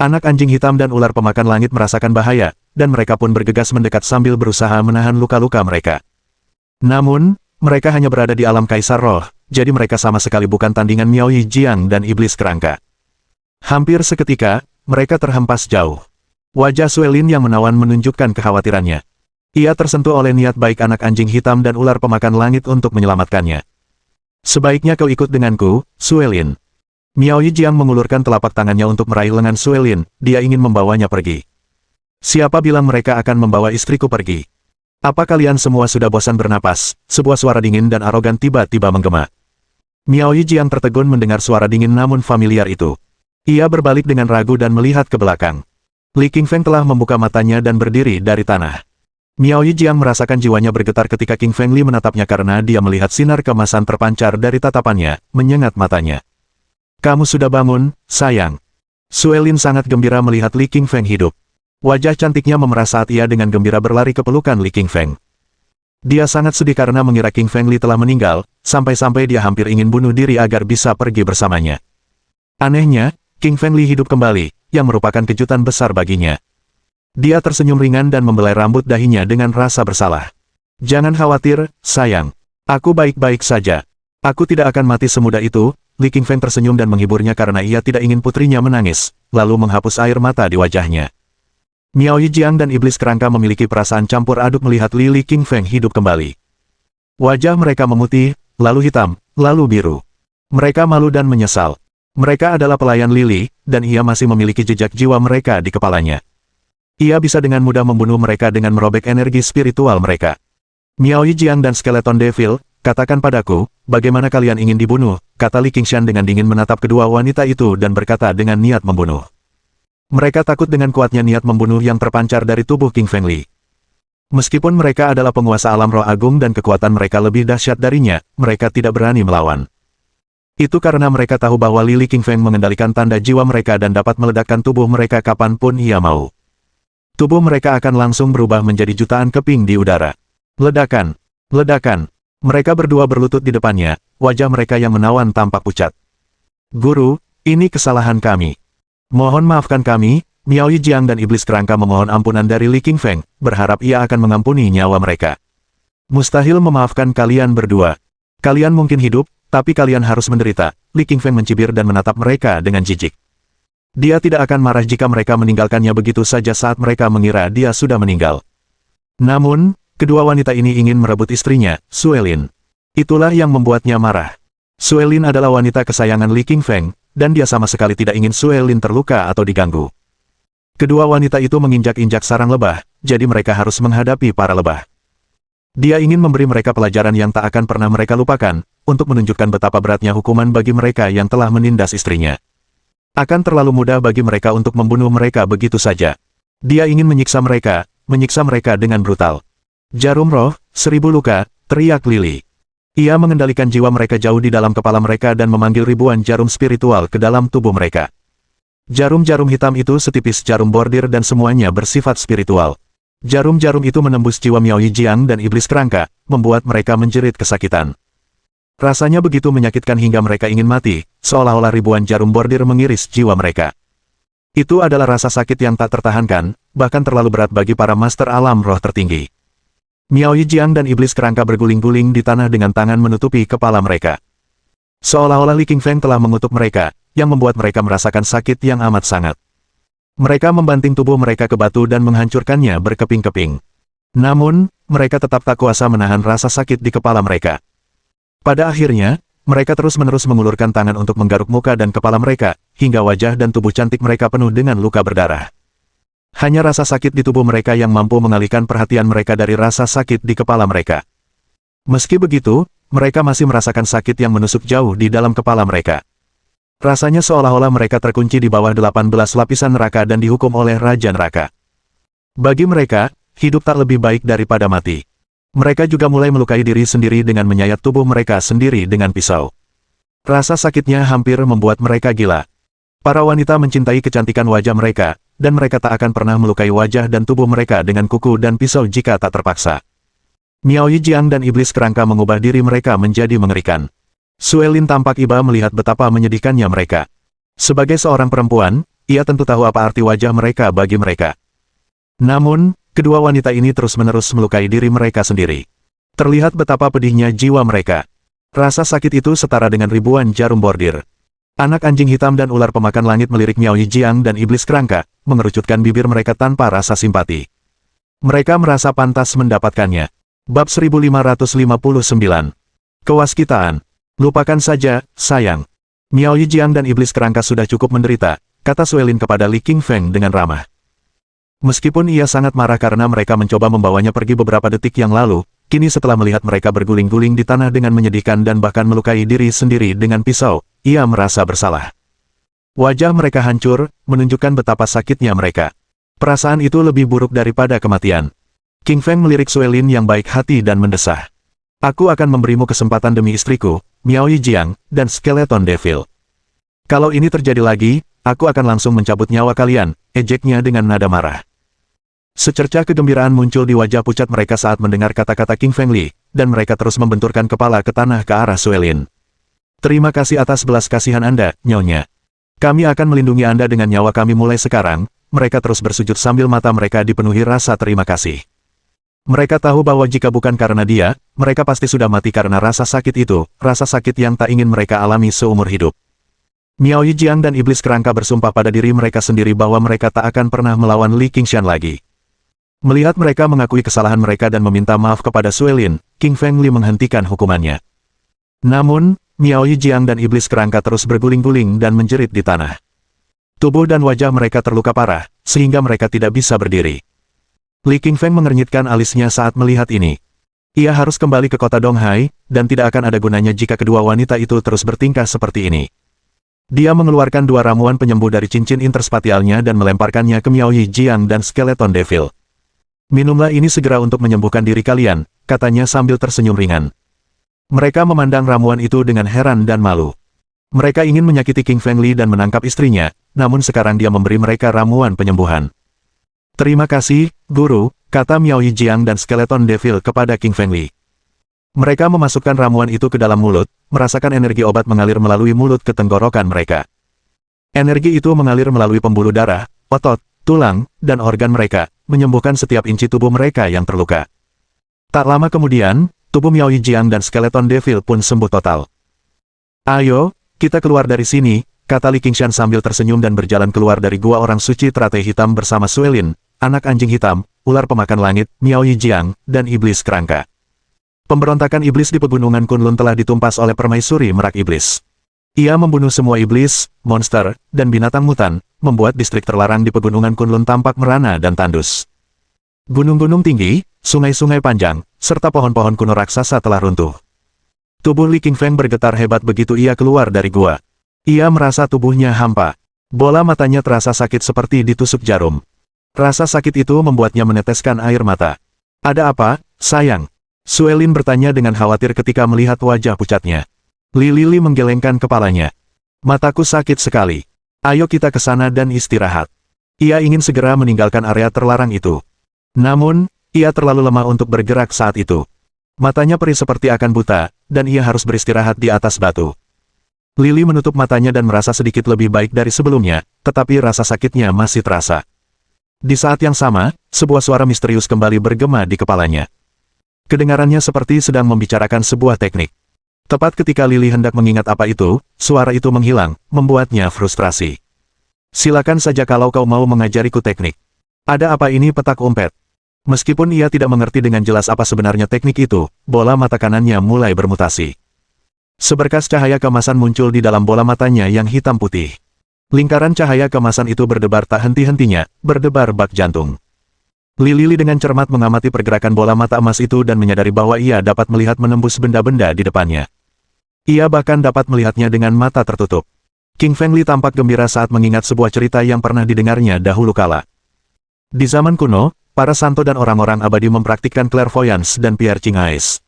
Anak anjing hitam dan ular pemakan langit merasakan bahaya, dan mereka pun bergegas mendekat sambil berusaha menahan luka-luka mereka. Namun, mereka hanya berada di alam kaisar roh, jadi mereka sama sekali bukan tandingan Miao Yijiang dan iblis kerangka. Hampir seketika, mereka terhempas jauh. Wajah Suelin yang menawan menunjukkan kekhawatirannya. Ia tersentuh oleh niat baik anak anjing hitam dan ular pemakan langit untuk menyelamatkannya. Sebaiknya kau ikut denganku, Suelin. Miao Yijiang mengulurkan telapak tangannya untuk meraih lengan Suelin, dia ingin membawanya pergi. Siapa bilang mereka akan membawa istriku pergi? Apa kalian semua sudah bosan bernapas? Sebuah suara dingin dan arogan tiba-tiba menggema. Miao Yijiang tertegun mendengar suara dingin namun familiar itu. Ia berbalik dengan ragu dan melihat ke belakang. Li Qingfeng telah membuka matanya dan berdiri dari tanah. Miao Yijiang merasakan jiwanya bergetar ketika King Fengli menatapnya karena dia melihat sinar keemasan terpancar dari tatapannya, menyengat matanya. Kamu sudah bangun, sayang. Suelin sangat gembira melihat Li Qingfeng hidup. Wajah cantiknya memerah saat ia dengan gembira berlari ke pelukan Li Qingfeng. Dia sangat sedih karena mengira King Fengli telah meninggal, sampai-sampai dia hampir ingin bunuh diri agar bisa pergi bersamanya. Anehnya, King Fengli hidup kembali, yang merupakan kejutan besar baginya. Dia tersenyum ringan dan membelai rambut dahinya dengan rasa bersalah. Jangan khawatir, sayang. Aku baik-baik saja. Aku tidak akan mati semudah itu. Li Qingfeng tersenyum dan menghiburnya karena ia tidak ingin putrinya menangis, lalu menghapus air mata di wajahnya. Miao Yijiang dan iblis kerangka memiliki perasaan campur aduk melihat Li Qingfeng hidup kembali. Wajah mereka memutih, lalu hitam, lalu biru. Mereka malu dan menyesal. Mereka adalah pelayan Lili, dan ia masih memiliki jejak jiwa mereka di kepalanya. Ia bisa dengan mudah membunuh mereka dengan merobek energi spiritual mereka. Miao Yijiang dan Skeleton Devil, katakan padaku, bagaimana kalian ingin dibunuh, kata Li Qingshan dengan dingin menatap kedua wanita itu dan berkata dengan niat membunuh. Mereka takut dengan kuatnya niat membunuh yang terpancar dari tubuh King Fengli. Meskipun mereka adalah penguasa alam roh agung dan kekuatan mereka lebih dahsyat darinya, mereka tidak berani melawan. Itu karena mereka tahu bahwa Li Qingfeng mengendalikan tanda jiwa mereka dan dapat meledakkan tubuh mereka kapanpun ia mau. Tubuh mereka akan langsung berubah menjadi jutaan keping di udara. Ledakan! Ledakan! Mereka berdua berlutut di depannya, wajah mereka yang menawan tampak pucat. Guru, ini kesalahan kami. Mohon maafkan kami. Miao Yijiang dan iblis kerangka memohon ampunan dari Li Qingfeng, berharap ia akan mengampuni nyawa mereka. Mustahil memaafkan kalian berdua. Kalian mungkin hidup, tapi kalian harus menderita, Li Qingfeng mencibir dan menatap mereka dengan jijik. Dia tidak akan marah jika mereka meninggalkannya begitu saja saat mereka mengira dia sudah meninggal. Namun, kedua wanita ini ingin merebut istrinya, Suelin. Itulah yang membuatnya marah. Suelin adalah wanita kesayangan Li Qingfeng, dan dia sama sekali tidak ingin Suelin terluka atau diganggu. Kedua wanita itu menginjak-injak sarang lebah, jadi mereka harus menghadapi para lebah. Dia ingin memberi mereka pelajaran yang tak akan pernah mereka lupakan, untuk menunjukkan betapa beratnya hukuman bagi mereka yang telah menindas istrinya. Akan terlalu mudah bagi mereka untuk membunuh mereka begitu saja. Dia ingin menyiksa mereka dengan brutal. Jarum roh, 1000 luka, teriak Lily. Ia mengendalikan jiwa mereka jauh di dalam kepala mereka dan memanggil ribuan jarum spiritual ke dalam tubuh mereka. Jarum-jarum hitam itu setipis jarum bordir dan semuanya bersifat spiritual. Jarum-jarum itu menembus jiwa Miao Yijiang dan iblis kerangka, membuat mereka menjerit kesakitan. Rasanya begitu menyakitkan hingga mereka ingin mati, seolah-olah ribuan jarum bordir mengiris jiwa mereka. Itu adalah rasa sakit yang tak tertahankan, bahkan terlalu berat bagi para master alam roh tertinggi. Miao Yijiang dan iblis kerangka berguling-guling di tanah dengan tangan menutupi kepala mereka. Seolah-olah Li Qingfeng telah mengutuk mereka, yang membuat mereka merasakan sakit yang amat sangat. Mereka membanting tubuh mereka ke batu dan menghancurkannya berkeping-keping. Namun, mereka tetap tak kuasa menahan rasa sakit di kepala mereka. Pada akhirnya, mereka terus-menerus mengulurkan tangan untuk menggaruk muka dan kepala mereka, hingga wajah dan tubuh cantik mereka penuh dengan luka berdarah. Hanya rasa sakit di tubuh mereka yang mampu mengalihkan perhatian mereka dari rasa sakit di kepala mereka. Meski begitu, mereka masih merasakan sakit yang menusuk jauh di dalam kepala mereka. Rasanya seolah-olah mereka terkunci di bawah 18 lapisan neraka dan dihukum oleh Raja Neraka. Bagi mereka, hidup tak lebih baik daripada mati. Mereka juga mulai melukai diri sendiri dengan menyayat tubuh mereka sendiri dengan pisau. Rasa sakitnya hampir membuat mereka gila. Para wanita mencintai kecantikan wajah mereka, dan mereka tak akan pernah melukai wajah dan tubuh mereka dengan kuku dan pisau jika tak terpaksa. Miao Yijiang dan iblis kerangka mengubah diri mereka menjadi mengerikan. Suelin tampak iba melihat betapa menyedihkannya mereka. Sebagai seorang perempuan, ia tentu tahu apa arti wajah mereka bagi mereka. Namun, kedua wanita ini terus-menerus melukai diri mereka sendiri. Terlihat betapa pedihnya jiwa mereka. Rasa sakit itu setara dengan ribuan jarum bordir. Anak anjing hitam dan ular pemakan langit melirik Miao Yijiang dan iblis kerangka, mengerucutkan bibir mereka tanpa rasa simpati. Mereka merasa pantas mendapatkannya. Bab 1559. Kewaskitaan. Lupakan saja, sayang. Miao Yijiang dan iblis kerangka sudah cukup menderita, kata Suelin kepada Li Qingfeng dengan ramah. Meskipun ia sangat marah karena mereka mencoba membawanya pergi beberapa detik yang lalu, kini setelah melihat mereka berguling-guling di tanah dengan menyedihkan dan bahkan melukai diri sendiri dengan pisau, ia merasa bersalah. Wajah mereka hancur, menunjukkan betapa sakitnya mereka. Perasaan itu lebih buruk daripada kematian. Qingfeng melirik Suelin yang baik hati dan mendesah. Aku akan memberimu kesempatan demi istriku, Miao Yijiang, dan Skeleton Devil. Kalau ini terjadi lagi, aku akan langsung mencabut nyawa kalian, ejeknya dengan nada marah. Secercah kegembiraan muncul di wajah pucat mereka saat mendengar kata-kata Qingfeng Li, dan mereka terus membenturkan kepala ke tanah ke arah Suelin. Terima kasih atas belas kasihan Anda, Nyonya. Kami akan melindungi Anda dengan nyawa kami mulai sekarang. Mereka terus bersujud sambil mata mereka dipenuhi rasa terima kasih. Mereka tahu bahwa jika bukan karena dia, mereka pasti sudah mati karena rasa sakit itu, rasa sakit yang tak ingin mereka alami seumur hidup. Miao Yijiang dan iblis kerangka bersumpah pada diri mereka sendiri bahwa mereka tak akan pernah melawan Li Qingshan lagi. Melihat mereka mengakui kesalahan mereka dan meminta maaf kepada Suelin, Qingfeng Li menghentikan hukumannya. Namun, Miao Yijiang dan iblis kerangka terus berguling-guling dan menjerit di tanah. Tubuh dan wajah mereka terluka parah, sehingga mereka tidak bisa berdiri. Li Qingfeng mengernyitkan alisnya saat melihat ini. Ia harus kembali ke kota Donghai, dan tidak akan ada gunanya jika kedua wanita itu terus bertingkah seperti ini. Dia mengeluarkan 2 ramuan penyembuh dari cincin interspatialnya dan melemparkannya ke Miao Yijiang dan Skeleton Devil. Minumlah ini segera untuk menyembuhkan diri kalian, katanya sambil tersenyum ringan. Mereka memandang ramuan itu dengan heran dan malu. Mereka ingin menyakiti Qingfeng Li dan menangkap istrinya, namun sekarang dia memberi mereka ramuan penyembuhan. Terima kasih, Guru, kata Miao Yijiang dan Skeleton Devil kepada Qingfeng Li. Mereka memasukkan ramuan itu ke dalam mulut, merasakan energi obat mengalir melalui mulut ke tenggorokan mereka. Energi itu mengalir melalui pembuluh darah, otot, tulang, dan organ mereka, menyembuhkan setiap inci tubuh mereka yang terluka. Tak lama kemudian, tubuh Miao Yijiang dan Skeleton Devil pun sembuh total. Ayo, Kita keluar dari sini, kata Li Qingshan sambil tersenyum dan berjalan keluar dari gua orang suci teratai hitam bersama Suelin, anak anjing hitam, ular pemakan langit, Miao Yijiang, dan iblis kerangka. Pemberontakan iblis di pegunungan Kunlun telah ditumpas oleh permaisuri merak iblis. Ia membunuh semua iblis, monster, dan binatang mutan, membuat distrik terlarang di pegunungan Kunlun tampak merana dan tandus. Gunung-gunung tinggi, sungai-sungai panjang, serta pohon-pohon kuno raksasa telah runtuh. Tubuh Li Qingfeng bergetar hebat begitu ia keluar dari gua. Ia merasa tubuhnya hampa. Bola matanya terasa sakit seperti ditusuk jarum. Rasa sakit itu membuatnya meneteskan air mata. Ada apa, sayang? Suelin bertanya dengan khawatir ketika melihat wajah pucatnya. Li Lili menggelengkan kepalanya. Mataku sakit sekali. Ayo kita ke sana dan istirahat. Ia ingin segera meninggalkan area terlarang itu. Namun, ia terlalu lemah untuk bergerak saat itu. Matanya perih seperti akan buta, dan ia harus beristirahat di atas batu. Lili menutup matanya dan merasa sedikit lebih baik dari sebelumnya, tetapi rasa sakitnya masih terasa. Di saat yang sama, sebuah suara misterius kembali bergema di kepalanya. Kedengarannya seperti sedang membicarakan sebuah teknik. Tepat ketika Lili hendak mengingat apa itu, suara itu menghilang, membuatnya frustrasi. Silakan saja kalau kau mau mengajariku teknik. Ada apa ini petak umpet? Meskipun ia tidak mengerti dengan jelas apa sebenarnya teknik itu, bola mata kanannya mulai bermutasi. Seberkas cahaya kemasan muncul di dalam bola matanya yang hitam putih. Lingkaran cahaya kemasan itu berdebar tak henti-hentinya, berdebar bak jantung. Li Lili dengan cermat mengamati pergerakan bola mata emas itu dan menyadari bahwa ia dapat melihat menembus benda-benda di depannya. Ia bahkan dapat melihatnya dengan mata tertutup. King Feng Li tampak gembira saat mengingat sebuah cerita yang pernah didengarnya dahulu kala. Di zaman kuno, para santo dan orang-orang abadi mempraktikkan clairvoyance dan piercing eyes.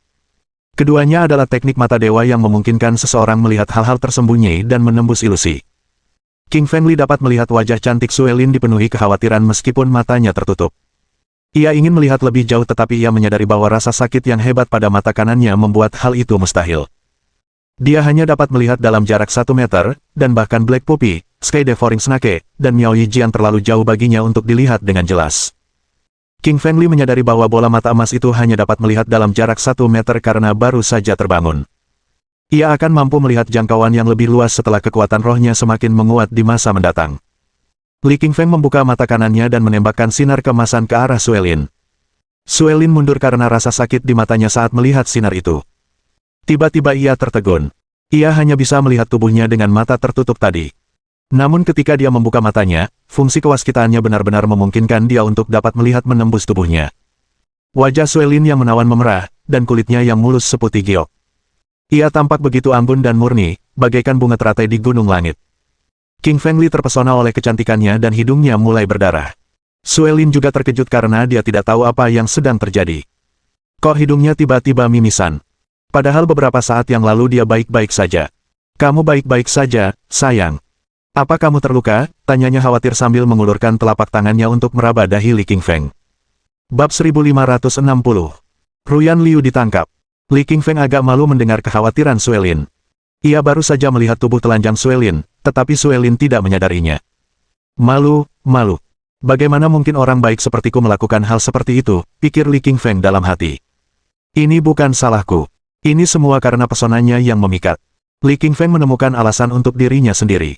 Keduanya adalah teknik mata dewa yang memungkinkan seseorang melihat hal-hal tersembunyi dan menembus ilusi. King Feng Li dapat melihat wajah cantik Suelin dipenuhi kekhawatiran meskipun matanya tertutup. Ia ingin melihat lebih jauh tetapi ia menyadari bahwa rasa sakit yang hebat pada mata kanannya membuat hal itu mustahil. Dia hanya dapat melihat dalam jarak 1 meter, dan bahkan Black Puppy, Sky Devouring Snake, dan Miao Yijian terlalu jauh baginya untuk dilihat dengan jelas. King Feng Li menyadari bahwa bola mata emas itu hanya dapat melihat dalam jarak 1 meter karena baru saja terbangun. Ia akan mampu melihat jangkauan yang lebih luas setelah kekuatan rohnya semakin menguat di masa mendatang. Li Qingfeng membuka mata kanannya dan menembakkan sinar kemasan ke arah Suelin. Suelin mundur karena rasa sakit di matanya saat melihat sinar itu. Tiba-tiba ia tertegun. Ia hanya bisa melihat tubuhnya dengan mata tertutup tadi. Namun ketika dia membuka matanya, fungsi kewaskitaannya benar-benar memungkinkan dia untuk dapat melihat menembus tubuhnya. Wajah Suelin yang menawan memerah, dan kulitnya yang mulus seputih giok. Ia tampak begitu anggun dan murni, bagaikan bunga teratai di gunung langit. King Feng Li terpesona oleh kecantikannya dan hidungnya mulai berdarah. Suelin juga terkejut karena dia tidak tahu apa yang sedang terjadi. Kok hidungnya tiba-tiba mimisan? Padahal beberapa saat yang lalu dia baik-baik saja. Kamu baik-baik saja, sayang. Apa kamu terluka? Tanyanya khawatir sambil mengulurkan telapak tangannya untuk meraba dahi Li Qingfeng. Bab 1560. Ruyan Liu ditangkap. Li Qingfeng agak malu mendengar kekhawatiran Suelin. Ia baru saja melihat tubuh telanjang Suelin, tetapi Suelin tidak menyadarinya. Malu. Bagaimana mungkin orang baik sepertiku melakukan hal seperti itu, pikir Li Qingfeng dalam hati. Ini bukan salahku. Ini semua karena pesonanya yang memikat. Li Qingfeng menemukan alasan untuk dirinya sendiri.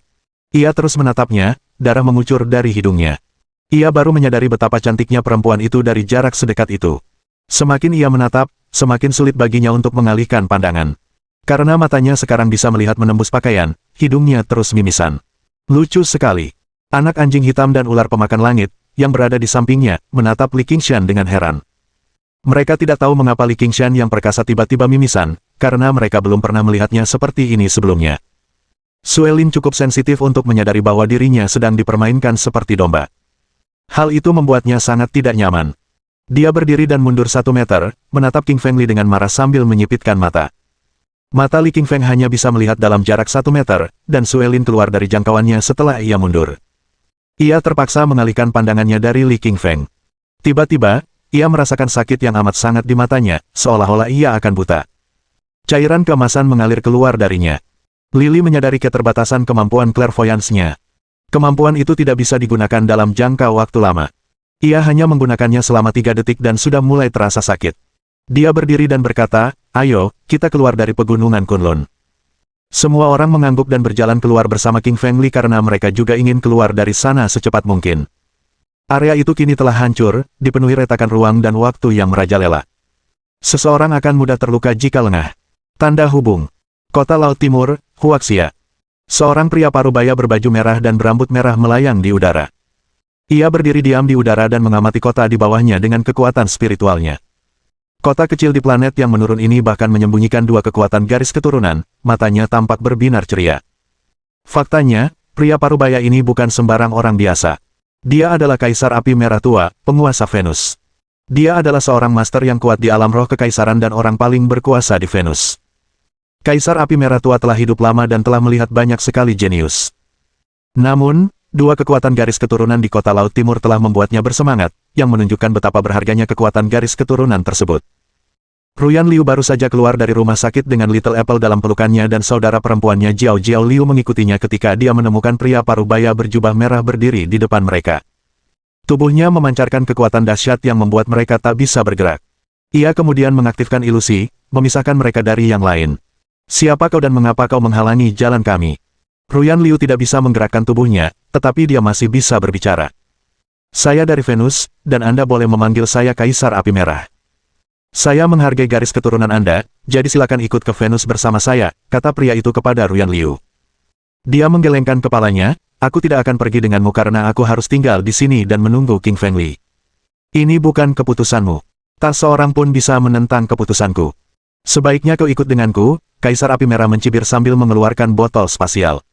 Ia terus menatapnya, darah mengucur dari hidungnya. Ia baru menyadari betapa cantiknya perempuan itu dari jarak sedekat itu. Semakin ia menatap, semakin sulit baginya untuk mengalihkan pandangan. Karena matanya sekarang bisa melihat menembus pakaian, hidungnya terus mimisan. Lucu sekali. Anak anjing hitam dan ular pemakan langit, yang berada di sampingnya, menatap Li Qingshan dengan heran. Mereka tidak tahu mengapa Li Qingshan yang perkasa tiba-tiba mimisan, karena mereka belum pernah melihatnya seperti ini sebelumnya. Suelin cukup sensitif untuk menyadari bahwa dirinya sedang dipermainkan seperti domba. Hal itu membuatnya sangat tidak nyaman. Dia berdiri dan mundur 1 meter, menatap King Feng Li dengan marah sambil menyipitkan mata. Mata Li Qingfeng hanya bisa melihat dalam jarak 1 meter, dan Suelin keluar dari jangkauannya setelah ia mundur. Ia terpaksa mengalihkan pandangannya dari Li Qingfeng. Tiba-tiba, ia merasakan sakit yang amat sangat di matanya, seolah-olah ia akan buta. Cairan kemasan mengalir keluar darinya. Lili menyadari keterbatasan kemampuan clairvoyance-nya. Kemampuan itu tidak bisa digunakan dalam jangka waktu lama. Ia hanya menggunakannya selama 3 detik dan sudah mulai terasa sakit. Dia berdiri dan berkata, "Ayo, kita keluar dari pegunungan Kunlun." Semua orang mengangguk dan berjalan keluar bersama King Fengli karena mereka juga ingin keluar dari sana secepat mungkin. Area itu kini telah hancur, dipenuhi retakan ruang dan waktu yang merajalela. Seseorang akan mudah terluka jika lengah. Tanda hubung. Kota Laut Timur, Huaxia. Seorang pria parubaya berbaju merah dan berambut merah melayang di udara. Ia berdiri diam di udara dan mengamati kota di bawahnya dengan kekuatan spiritualnya. Kota kecil di planet yang menurun ini bahkan menyembunyikan dua kekuatan garis keturunan, matanya tampak berbinar ceria. Faktanya, pria parubaya ini bukan sembarang orang biasa. Dia adalah Kaisar Api Merah Tua, penguasa Venus. Dia adalah seorang master yang kuat di alam roh kekaisaran dan orang paling berkuasa di Venus. Kaisar Api Merah Tua telah hidup lama dan telah melihat banyak sekali jenius. Namun, dua kekuatan garis keturunan di Kota Laut Timur telah membuatnya bersemangat, yang menunjukkan betapa berharganya kekuatan garis keturunan tersebut. Ruyan Liu baru saja keluar dari rumah sakit dengan Little Apple dalam pelukannya dan saudara perempuannya Jiao Jiao Liu mengikutinya ketika dia menemukan pria parubaya berjubah merah berdiri di depan mereka. Tubuhnya memancarkan kekuatan dahsyat yang membuat mereka tak bisa bergerak. Ia kemudian mengaktifkan ilusi, memisahkan mereka dari yang lain. Siapa kau dan mengapa kau menghalangi jalan kami? Ruyan Liu tidak bisa menggerakkan tubuhnya, tetapi dia masih bisa berbicara. Saya dari Venus, dan Anda boleh memanggil saya Kaisar Api Merah. Saya menghargai garis keturunan Anda, jadi silakan ikut ke Venus bersama saya, kata pria itu kepada Ruyan Liu. Dia menggelengkan kepalanya, aku tidak akan pergi denganmu karena aku harus tinggal di sini dan menunggu King Fengli. Ini bukan keputusanmu. Tak seorang pun bisa menentang keputusanku. Sebaiknya kau ikut denganku, Kaisar Api Merah mencibir sambil mengeluarkan botol spasial.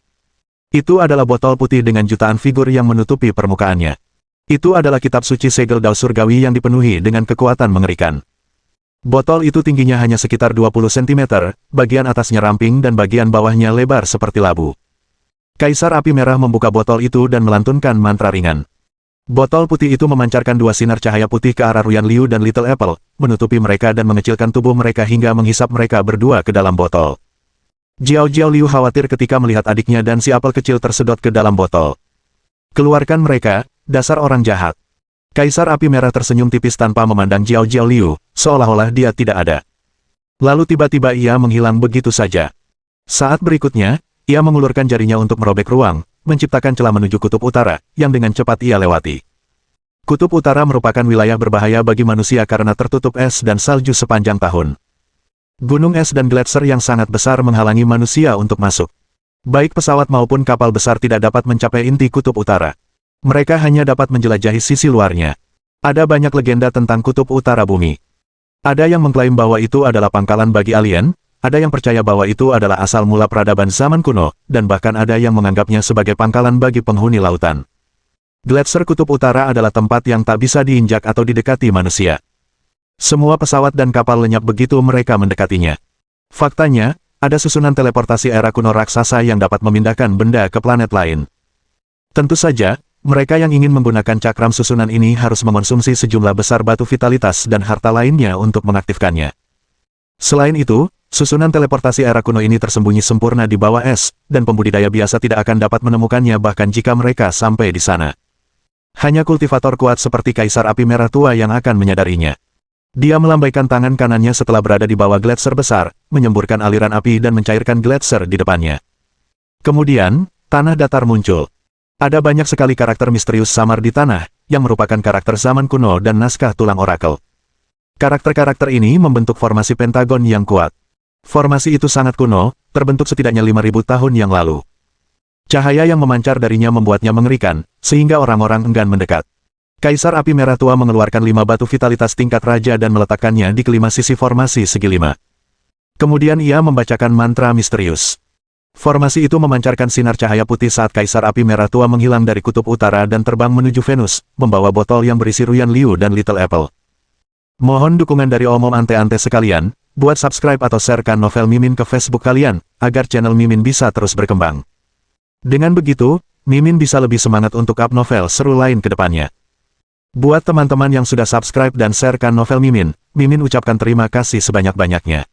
Itu adalah botol putih dengan jutaan figur yang menutupi permukaannya. Itu adalah kitab suci segel Dao Surgawi yang dipenuhi dengan kekuatan mengerikan. Botol itu tingginya hanya sekitar 20 cm, bagian atasnya ramping dan bagian bawahnya lebar seperti labu. Kaisar Api Merah membuka botol itu dan melantunkan mantra ringan. Botol putih itu memancarkan dua sinar cahaya putih ke arah Ruyan Liu dan Little Apple, menutupi mereka dan mengecilkan tubuh mereka hingga menghisap mereka berdua ke dalam botol. Jiao Jiao Liu khawatir ketika melihat adiknya dan si apel kecil tersedot ke dalam botol. Keluarkan mereka, dasar orang jahat. Kaisar Api Merah tersenyum tipis tanpa memandang Jiao Jiao Liu, seolah-olah dia tidak ada. Lalu tiba-tiba ia menghilang begitu saja. Saat berikutnya, ia mengulurkan jarinya untuk merobek ruang, menciptakan celah menuju kutub utara, yang dengan cepat ia lewati. Kutub utara merupakan wilayah berbahaya bagi manusia karena tertutup es dan salju sepanjang tahun. Gunung es dan gletser yang sangat besar menghalangi manusia untuk masuk. Baik pesawat maupun kapal besar tidak dapat mencapai inti kutub utara. Mereka hanya dapat menjelajahi sisi luarnya. Ada banyak legenda tentang kutub utara bumi. Ada yang mengklaim bahwa itu adalah pangkalan bagi alien, ada yang percaya bahwa itu adalah asal mula peradaban zaman kuno, dan bahkan ada yang menganggapnya sebagai pangkalan bagi penghuni lautan. Gletser kutub utara adalah tempat yang tak bisa diinjak atau didekati manusia. Semua pesawat dan kapal lenyap begitu mereka mendekatinya. Faktanya, ada susunan teleportasi era kuno raksasa yang dapat memindahkan benda ke planet lain. Tentu saja, mereka yang ingin menggunakan cakram susunan ini harus mengonsumsi sejumlah besar batu vitalitas dan harta lainnya untuk mengaktifkannya. Selain itu, susunan teleportasi era kuno ini tersembunyi sempurna di bawah es, dan pembudidaya biasa tidak akan dapat menemukannya bahkan jika mereka sampai di sana. Hanya kultivator kuat seperti Kaisar Api Merah Tua yang akan menyadarinya. Dia melambaikan tangan kanannya setelah berada di bawah gletser besar, menyemburkan aliran api dan mencairkan gletser di depannya. Kemudian, tanah datar muncul. Ada banyak sekali karakter misterius samar di tanah, yang merupakan karakter zaman kuno dan naskah tulang orakel. Karakter-karakter ini membentuk formasi pentagon yang kuat. Formasi itu sangat kuno, terbentuk setidaknya 5.000 tahun yang lalu. Cahaya yang memancar darinya membuatnya mengerikan, sehingga orang-orang enggan mendekat. Kaisar Api Merah Tua mengeluarkan 5 batu vitalitas tingkat raja dan meletakkannya di kelima sisi formasi segi 5. Kemudian ia membacakan mantra misterius. Formasi itu memancarkan sinar cahaya putih saat Kaisar Api Merah Tua menghilang dari kutub utara dan terbang menuju Venus, membawa botol yang berisi Ruyan Liu dan Little Apple. Mohon dukungan dari omom ante-ante sekalian, buat subscribe atau sharekan novel Mimin ke Facebook kalian, agar channel Mimin bisa terus berkembang. Dengan begitu, Mimin bisa lebih semangat untuk up novel seru lain ke depannya. Buat teman-teman yang sudah subscribe dan sharekan novel Mimin, Mimin ucapkan terima kasih sebanyak-banyaknya.